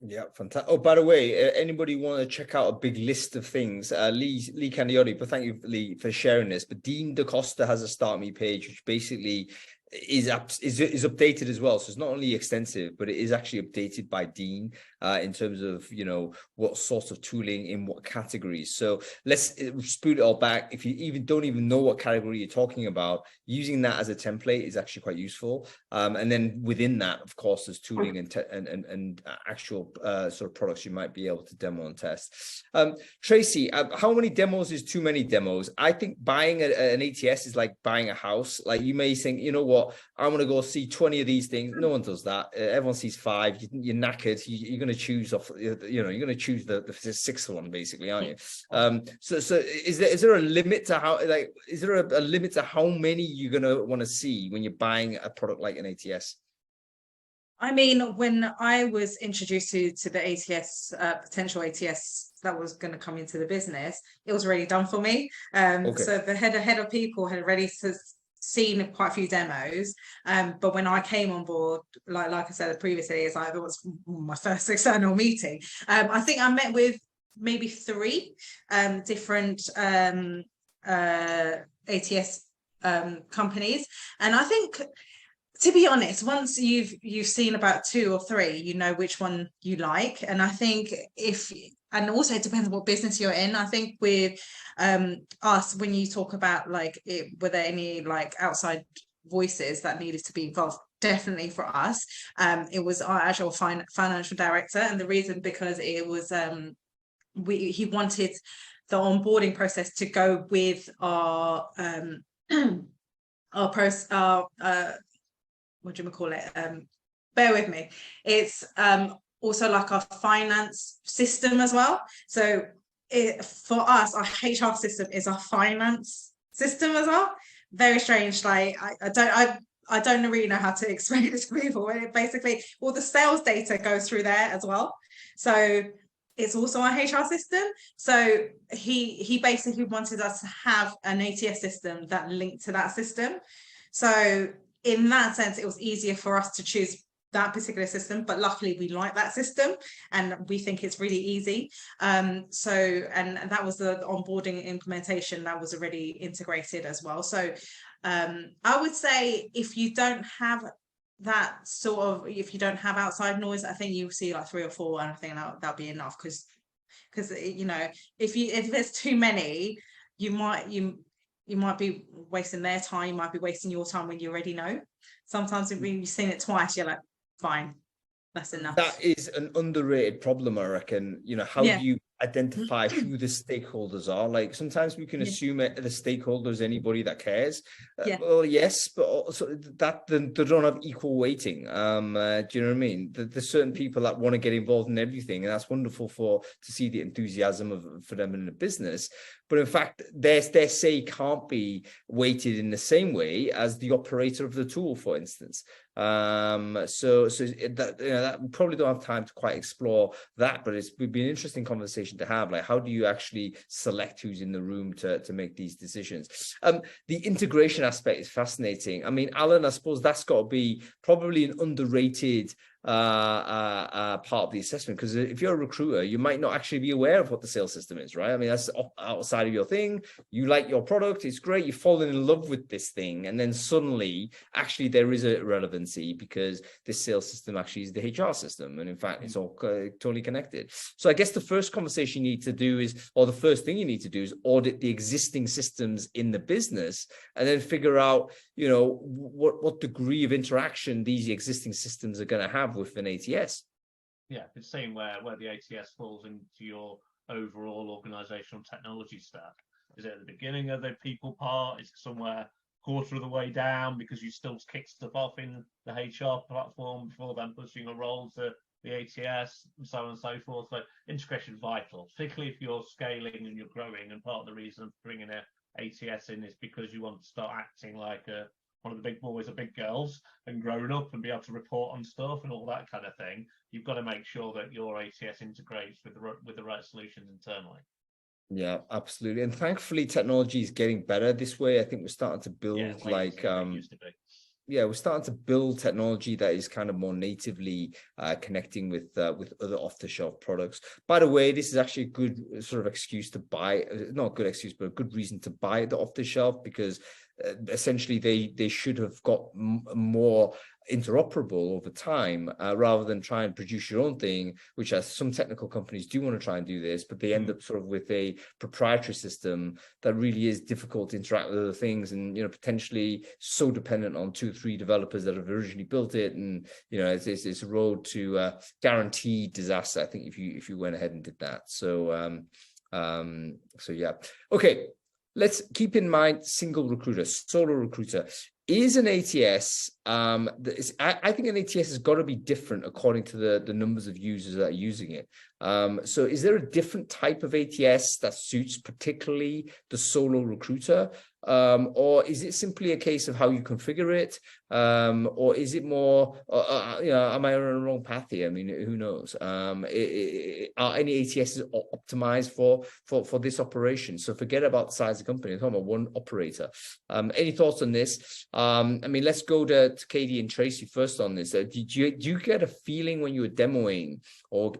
Speaker 1: Yeah, fantastic. Oh, by the way, anybody want to check out a big list of things? Lee Candiotti, but thank you, Lee, for sharing this. But Dean DaCosta has a Start Me page, which basically is updated as well. So it's not only extensive, but it is actually updated by Dean in terms of, you know, what sorts of tooling in what categories. So let's spool it all back. If you don't even know what category you're talking about, using that as a template is actually quite useful. And then within that, of course, there's tooling and actual sort of products you might be able to demo and test. Tracy, how many demos is too many demos? I think buying an ATS is like buying a house. Like, you may think, you know what, I'm going to go see 20 of these things. No one does that. Everyone sees 5. You're knackered. You're going to choose off, you know, you're going to choose the 6th one, basically, aren't you? So is there a limit to how, like, is there a limit to how many you're going to want to see when you're buying a product like an ATS?
Speaker 3: I mean, when I was introduced to the ATS, potential ATS going to come into the business, it was already done for me. So the head of people had already seen quite a few demos, but when I came on board, like I said previously, it was my first external meeting. I think I met with maybe 3 different ATS companies, and I think, to be honest, once you've seen about 2 or 3, you know which one you like. And I think and also it depends on what business you're in. I think with us, when you talk about were there any outside voices that needed to be involved? Definitely for us, it was our actual financial director, and the reason because it was he wanted the onboarding process to go with our what do you call it? Bear with me. It's also like our finance system as well. So for us, our HR system is our finance system as well. Very strange. Like I don't really know how to explain it to people. Basically, all the sales data goes through there as well. So it's also our HR system. So he basically wanted us to have an ATS system that linked to that system. So in that sense, it was easier for us to choose that particular system, but luckily we like that system and we think it's really easy. And that was the onboarding implementation that was already integrated as well. So I would say if you don't have that if you don't have outside noise, I think you'll see 3 or 4, and I think that'll be enough, because if there's too many, you might be wasting their time, you might be wasting your time when you already know. Sometimes when you've seen it twice, you're like, fine, that's enough.
Speaker 1: That is an underrated problem, I reckon. How do you identify who the stakeholders are? Sometimes we can assume the stakeholder is anybody that cares. Well, yes, but also that they don't have equal weighting. Do you know what I mean? There's certain people that want to get involved in everything, and that's wonderful to see the enthusiasm for them in the business. But in fact, their say can't be weighted in the same way as the operator of the tool, for instance. So that we probably don't have time to quite explore that, but it would be an interesting conversation to have. How do you actually select who's in the room to make these decisions? The integration aspect is fascinating. I mean, Alan, I suppose that's got to be probably an underrated part of the assessment, because if you're a recruiter, you might not actually be aware of what the sales system is, right? I mean, that's outside of your thing. You like your product, it's great, you've fallen in love with this thing, and then suddenly actually there is a relevancy because this sales system actually is the HR system, and in fact it's all totally connected. So I guess the first conversation you need to do is, or the first thing you need to do, is audit the existing systems in the business, and then figure out what degree of interaction these existing systems are going to have with an ATS.
Speaker 5: Yeah, it's seeing where the ATS falls into your overall organizational technology stack. Is it at the beginning of the people part? Is it somewhere quarter of the way down because you still kick stuff off in the HR platform before then pushing a role to the ATS, and so on and so forth? So integration is vital, particularly if you're scaling and you're growing, and part of the reason for bringing an ATS in is because you want to start acting like one of the big boys or big girls and growing up and be able to report on stuff and all that kind of thing. You've got to make sure that your ATS integrates with the right solutions internally.
Speaker 1: Yeah, absolutely. And thankfully, technology is getting better this way. I think we're starting to build we're starting to build technology that is kind of more natively connecting with other off-the-shelf products. By the way, this is actually a good sort of excuse to buy, not a good excuse, but a good reason to buy the off-the-shelf, because essentially they should have got more interoperable over time, rather than try and produce your own thing, which as some technical companies do want to try and do this, but they end up sort of with a proprietary system that really is difficult to interact with other things, and potentially so dependent on 2 or 3 developers that have originally built it, and it's a road to guaranteed disaster, I think, if you went ahead and did that. So yeah, okay. Let's keep in mind single recruiter, solo recruiter. Is an ATS I think an ATS has got to be different according to the numbers of users that are using it. So is there a different type of ATS that suits particularly the solo recruiter? Or is it simply a case of how you configure it? Or is it more, am I on the wrong path here? I mean, who knows? Are any ATSs optimized for this operation? So forget about the size of the company. I'm talking about one operator. Any thoughts on this? I mean, let's go to Katie and Tracy first on this. Do you get a feeling when you were demoing or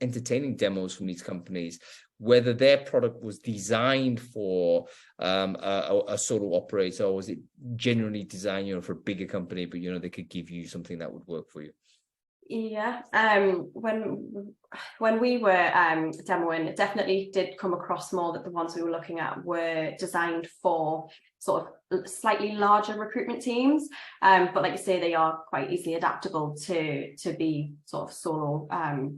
Speaker 1: entertaining demos from these companies whether their product was designed for a solo operator, or was it genuinely designed, for a bigger company, but they could give you something that would work for you?
Speaker 4: Yeah, when we were demoing, it definitely did come across more that the ones we were looking at were designed for sort of slightly larger recruitment teams, but like you say, they are quite easily adaptable to be sort of solo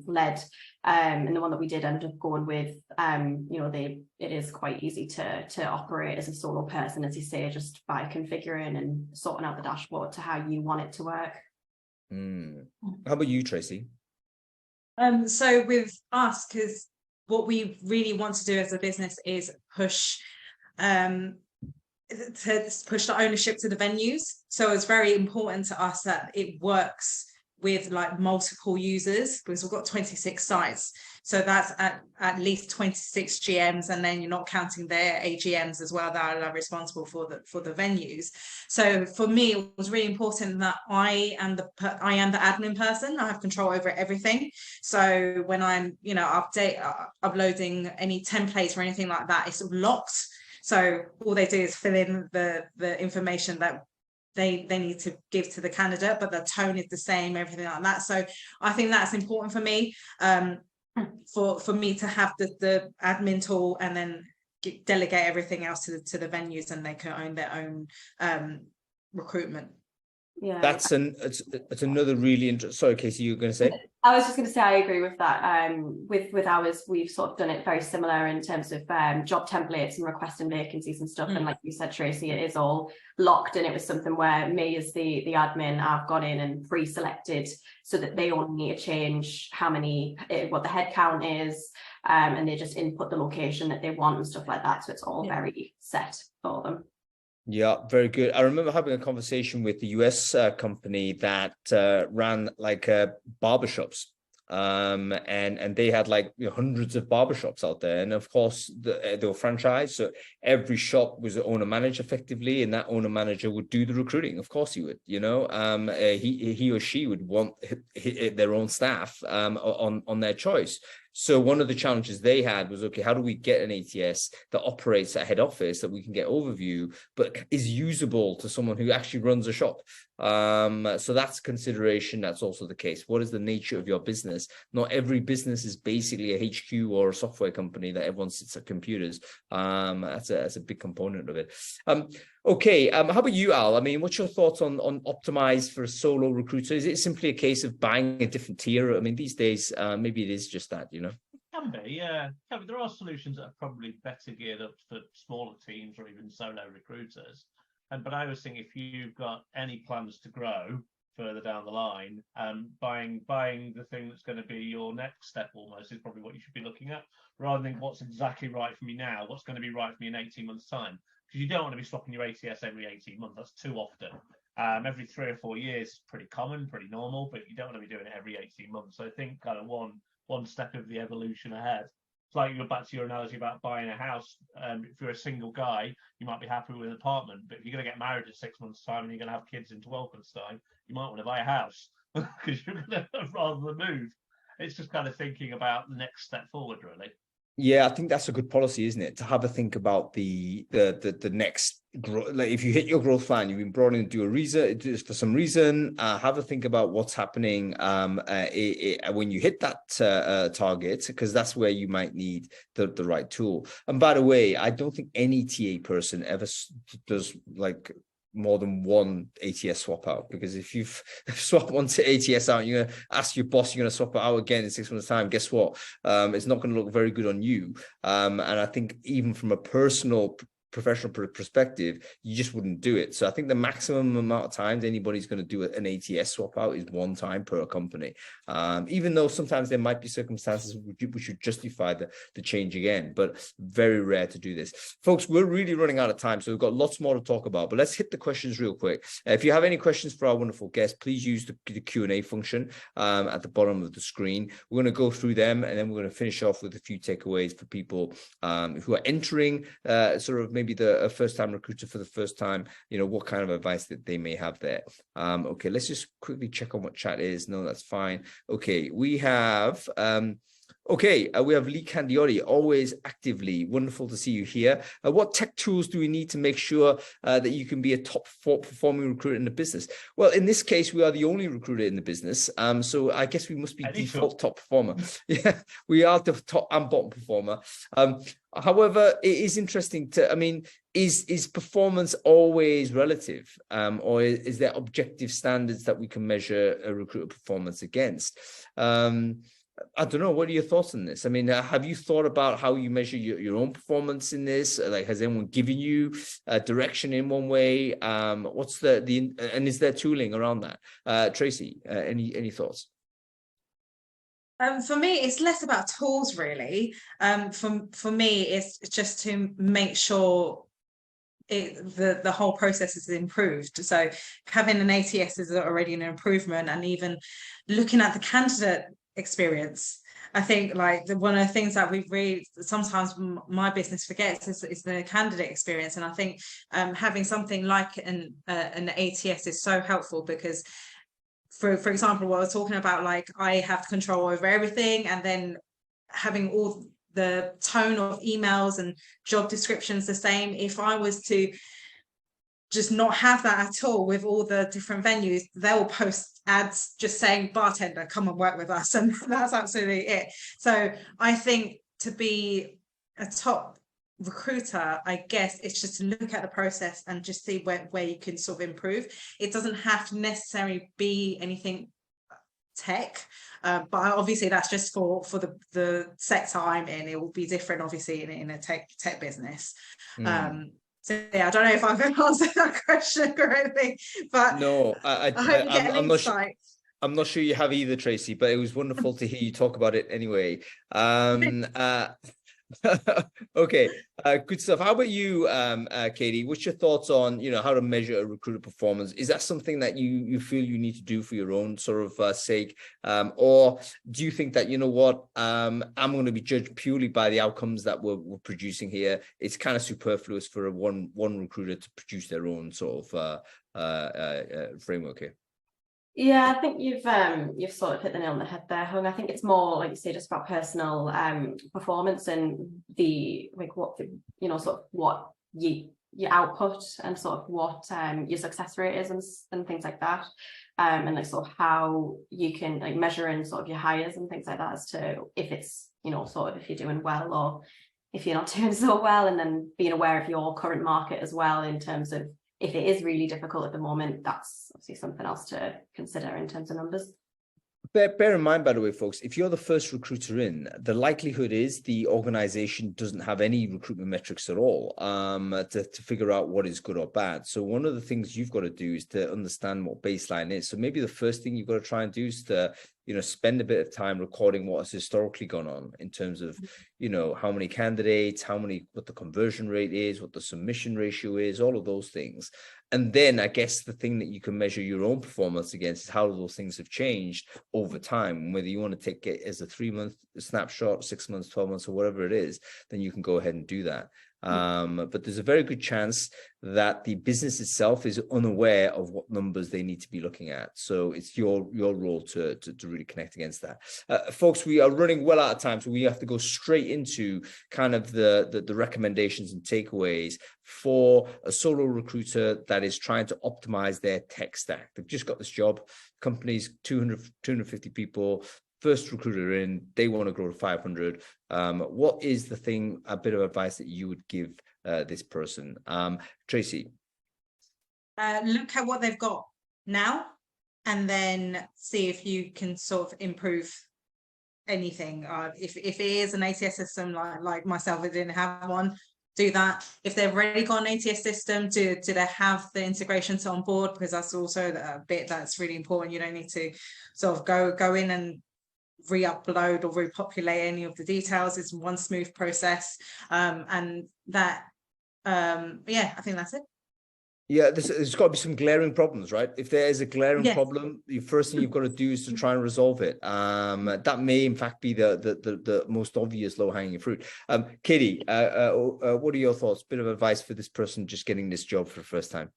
Speaker 4: led. And the one that we did end up going with, it is quite easy to operate as a solo person, as you say, just by configuring and sorting out the dashboard to how you want it to work.
Speaker 1: How about you, Tracy?
Speaker 3: So with us, because what we really want to do as a business is push the ownership to the venues. So it's very important to us that it works with like multiple users, because we've got 26 sites. So that's at least 26 GMs, and then you're not counting their AGMs as well that are responsible for the venues. So for me, it was really important that I am the admin person. I have control over everything. So when I'm uploading any templates or anything like that, it's locked. So all they do is fill in the information that they need to give to the candidate, but the tone is the same, everything like that. So I think that's important for me, for me to have the admin tool and then delegate everything else to the venues, and they can own their own recruitment.
Speaker 4: Yeah,
Speaker 1: that's another really interesting. Sorry, Casey, you were going to say?
Speaker 4: I was just going to say I agree with that. With ours, we've sort of done it very similar in terms of job templates and requesting vacancies and stuff. And like you said, Tracy, it is all locked, and it was something where me as the admin, I've gone in and pre-selected so that they only need to change what the head count is, and they just input the location that they want and stuff like that. So it's all very set for them.
Speaker 1: Yeah, very good. I remember having a conversation with the US company that ran like barbershops, and they had like hundreds of barbershops out there, and of course they were franchised, so every shop was an owner manager effectively, and that owner manager would do the recruiting. Of course he would, he or she would want their own staff on their choice. So one of the challenges they had was, okay, how do we get an ATS that operates at head office that we can get overview, but is usable to someone who actually runs a shop? So that's consideration. That's also the case. What is the nature of your business? Not every business is basically a HQ or a software company that everyone sits at computers. That's a big component of it. Okay, how about you, Al? I mean, what's your thoughts on optimize for a solo recruiter? Is it simply a case of buying a different tier? I mean, these days, maybe it is just that, It
Speaker 5: can be, yeah. There are solutions that are probably better geared up for smaller teams or even solo recruiters. But I was thinking, if you've got any plans to grow further down the line, buying the thing that's going to be your next step almost is probably what you should be looking at, rather than what's exactly right for me now, what's going to be right for me in 18 months' time. Because you don't want to be swapping your ATS every 18 months. That's too often. Every 3 or 4 years is pretty common, pretty normal, but you don't want to be doing it every 18 months. So I think kind of one step of the evolution ahead. It's like you're back to your analogy about buying a house. If you're a single guy, you might be happy with an apartment, but if you're going to get married in 6 months' time and you're going to have kids in 12 months' time, you might want to buy a house because you're going to rather than move. It's just kind of thinking about the next step forward, really.
Speaker 1: Yeah, I think that's a good policy, isn't it? To have a think about the next growth. Like if you hit your growth plan, you've been brought in to do a reason for some reason. Have a think about what's happening when you hit that target, because that's where you might need the right tool. And by the way, I don't think any TA person ever does like more than one ATS swap out, because if you've swapped one ATS out, you're going to ask your boss, you're going to swap it out again in 6 months' time. Guess what? It's not going to look very good on you. And I think even from a personal professional perspective, you just wouldn't do it. So I think the maximum amount of times anybody's going to do an ATS swap out is one time per company. Even though sometimes there might be circumstances which would justify the change again, but very rare to do this. Folks, we're really running out of time, so we've got lots more to talk about, but let's hit the questions real quick. If you have any questions for our wonderful guests, please use the Q&A function at the bottom of the screen. We're going to go through them, and then we're going to finish off with a few takeaways for people who are entering sort of maybe the first-time recruiter for the first time, what kind of advice that they may have there. Okay, let's just quickly check on what chat is. No, that's fine. Okay, we have we have Lee Candioti, always actively. Wonderful to see you here. What tech tools do we need to make sure that you can be a top performing recruiter in the business? Well, in this case, we are the only recruiter in the business. So I guess we must be default top performer. Yeah, we are the top and bottom performer. However, it is interesting is performance always relative? Or is there objective standards that we can measure a recruiter performance against? I don't know. What are your thoughts on this? Have you thought about how you measure your own performance in this? Like, has anyone given you direction in one way? What's and is there tooling around that? Tracy, any thoughts?
Speaker 3: For me, it's less about tools, really. For me, it's just to make sure the whole process is improved. So having an ATS is already an improvement, and even looking at the candidate experience. I think one of the things that we've really sometimes my business forgets is the candidate experience, and I think having something like an ATS is so helpful, because for example, what I was talking about, I have control over everything, and then having all the tone of emails and job descriptions the same. If I was to just not have that at all with all the different venues, they'll post ads just saying bartender, come and work with us, and that's absolutely it. So I think to be a top recruiter, I guess it's just to look at the process and just see where you can sort of improve. It doesn't have to necessarily be anything tech, but obviously that's just for the sector I'm in. It will be different obviously in a tech business. So yeah, I don't know if I've answered that question correctly, but no, I hope you get an insight.
Speaker 1: I'm not sure you have either, Tracy, but it was wonderful to hear you talk about it anyway. Okay, good stuff. How about you, Katie? What's your thoughts on how to measure a recruiter performance? Is that something that you feel you need to do for your own sort of sake, or do you think that I'm going to be judged purely by the outcomes that we're producing here? It's kind of superfluous for one recruiter to produce their own sort of framework here.
Speaker 4: Yeah, I think you've sort of hit the nail on the head there, Hung. I think it's more, like you say, just about personal performance and what your output and sort of what your success rate is and things like that, and sort of how you can measure in sort of your hires and things like that as to if it's sort of if you're doing well or if you're not doing so well, and then being aware of your current market as well in terms of if it is really difficult at the moment. That's obviously something else to consider in terms of numbers.
Speaker 1: Bear in mind, by the way, folks, if you're the first recruiter in, the likelihood is the organization doesn't have any recruitment metrics at all to figure out what is good or bad. So one of the things you've got to do is to understand what baseline is. So maybe the first thing you've got to try and do is to spend a bit of time recording what has historically gone on in terms of, how many candidates, what the conversion rate is, what the submission ratio is, all of those things. And then I guess the thing that you can measure your own performance against is how those things have changed over time. Whether you want to take it as a 3-month snapshot, 6 months, 12 months, or whatever it is, then you can go ahead and do that. But there's a very good chance that the business itself is unaware of what numbers they need to be looking at. So it's your role to really connect against that. Folks, we are running well out of time, so we have to go straight into kind of the recommendations and takeaways for a solo recruiter that is trying to optimize their tech stack. They've just got this job, companies, 250 people, first recruiter in, they want to grow to 500. What is a bit of advice that you would give this person? Tracy?
Speaker 3: Look at what they've got now, and then see if you can sort of improve anything. If it is an ATS system like myself, I didn't have one, do that. If they've already got an ATS system, do they have the integration to on board? Because that's also a bit that's really important. You don't need to sort of go in and re-upload or repopulate any of the details. It's one smooth process. And that, yeah, I think that's it.
Speaker 1: Yeah, there's got to be some glaring problems, right? If there is a glaring
Speaker 3: Yes.
Speaker 1: problem, the first thing you've got to do is to try and resolve it. That may, in fact, be the most obvious low-hanging fruit. Katie, what are your thoughts? Bit of advice for this person just getting this job for the first time.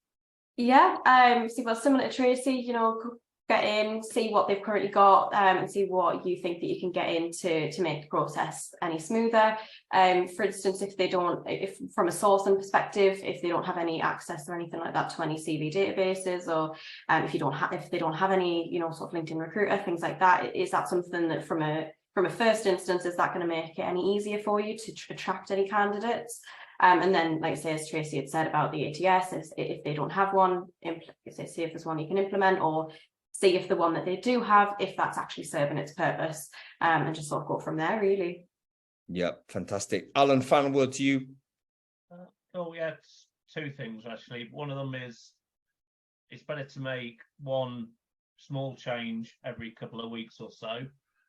Speaker 4: Yeah, well, similar to Tracy, you know, get in, see what they've currently got, and see what you think that you can get in to make the process any smoother. For instance, if from a sourcing perspective, if they don't have any access or anything like that to any CV databases, or if they don't have any, you know, sort of LinkedIn Recruiter, things like that, is that something that from a first instance, is that going to make it any easier for you to attract any candidates? And then, like I say, as Tracy had said about the ATS, if they don't have one, see if there's one you can implement, or see if the one that they do have, if that's actually serving its purpose, and just sort of go from there, really.
Speaker 1: Yeah, fantastic. Alan, final word to you.
Speaker 5: Oh, yeah, two things, actually. One of them is it's better to make one small change every couple of weeks or so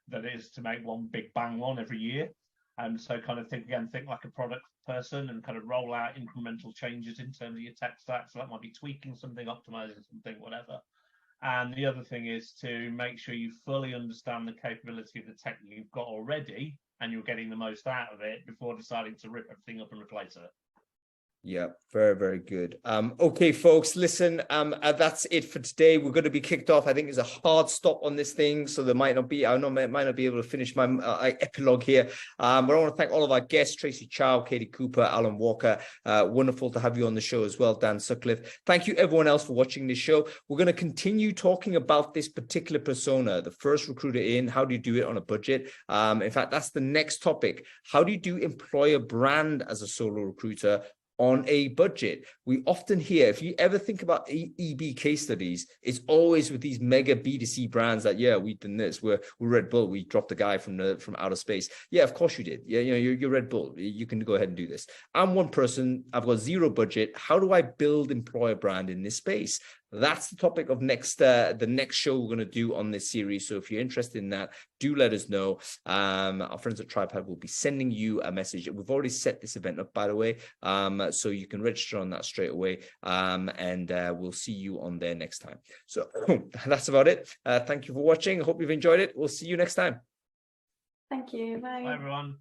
Speaker 5: than it is to make one big bang one every year. And so kind of think like a product person and kind of roll out incremental changes in terms of your tech stack. So that might be tweaking something, optimizing something, whatever. And the other thing is to make sure you fully understand the capability of the tech you've got already and you're getting the most out of it before deciding to rip everything up and replace it.
Speaker 1: Yeah, very, very good. Okay, folks, listen, that's it for today. We're going to be kicked off. I think there's a hard stop on this thing, so there might not be, I might not be able to finish my epilogue here. But I want to thank all of our guests, Tracy Chau, Katie Cooper, Alan Walker. Wonderful to have you on the show as well, Dan Sutcliffe. Thank you, everyone else, for watching this show. We're going to continue talking about this particular persona, the first recruiter in. How do you do it on a budget? In fact, that's the next topic. How do you do employer brand as a solo recruiter on a budget? We often hear, if you ever think about EB case studies, it's always with these mega B2C brands that, yeah, we've done this. We're Red Bull. We dropped a guy from outer space. Yeah, of course you did. Yeah, you know, you're Red Bull. You can go ahead and do this. I'm one person. I've got zero budget. How do I build employer brand in this space? That's the topic of the next show we're going to do on this series. So if you're interested in that, do let us know. Our friends at TriPad will be sending you a message. We've already set this event up, by the way, so you can register on that straight away, and we'll see you on there next time. So that's about it. Thank you for watching. I hope you've enjoyed it. We'll see you next time.
Speaker 4: Thank you. Bye.
Speaker 5: Bye, everyone.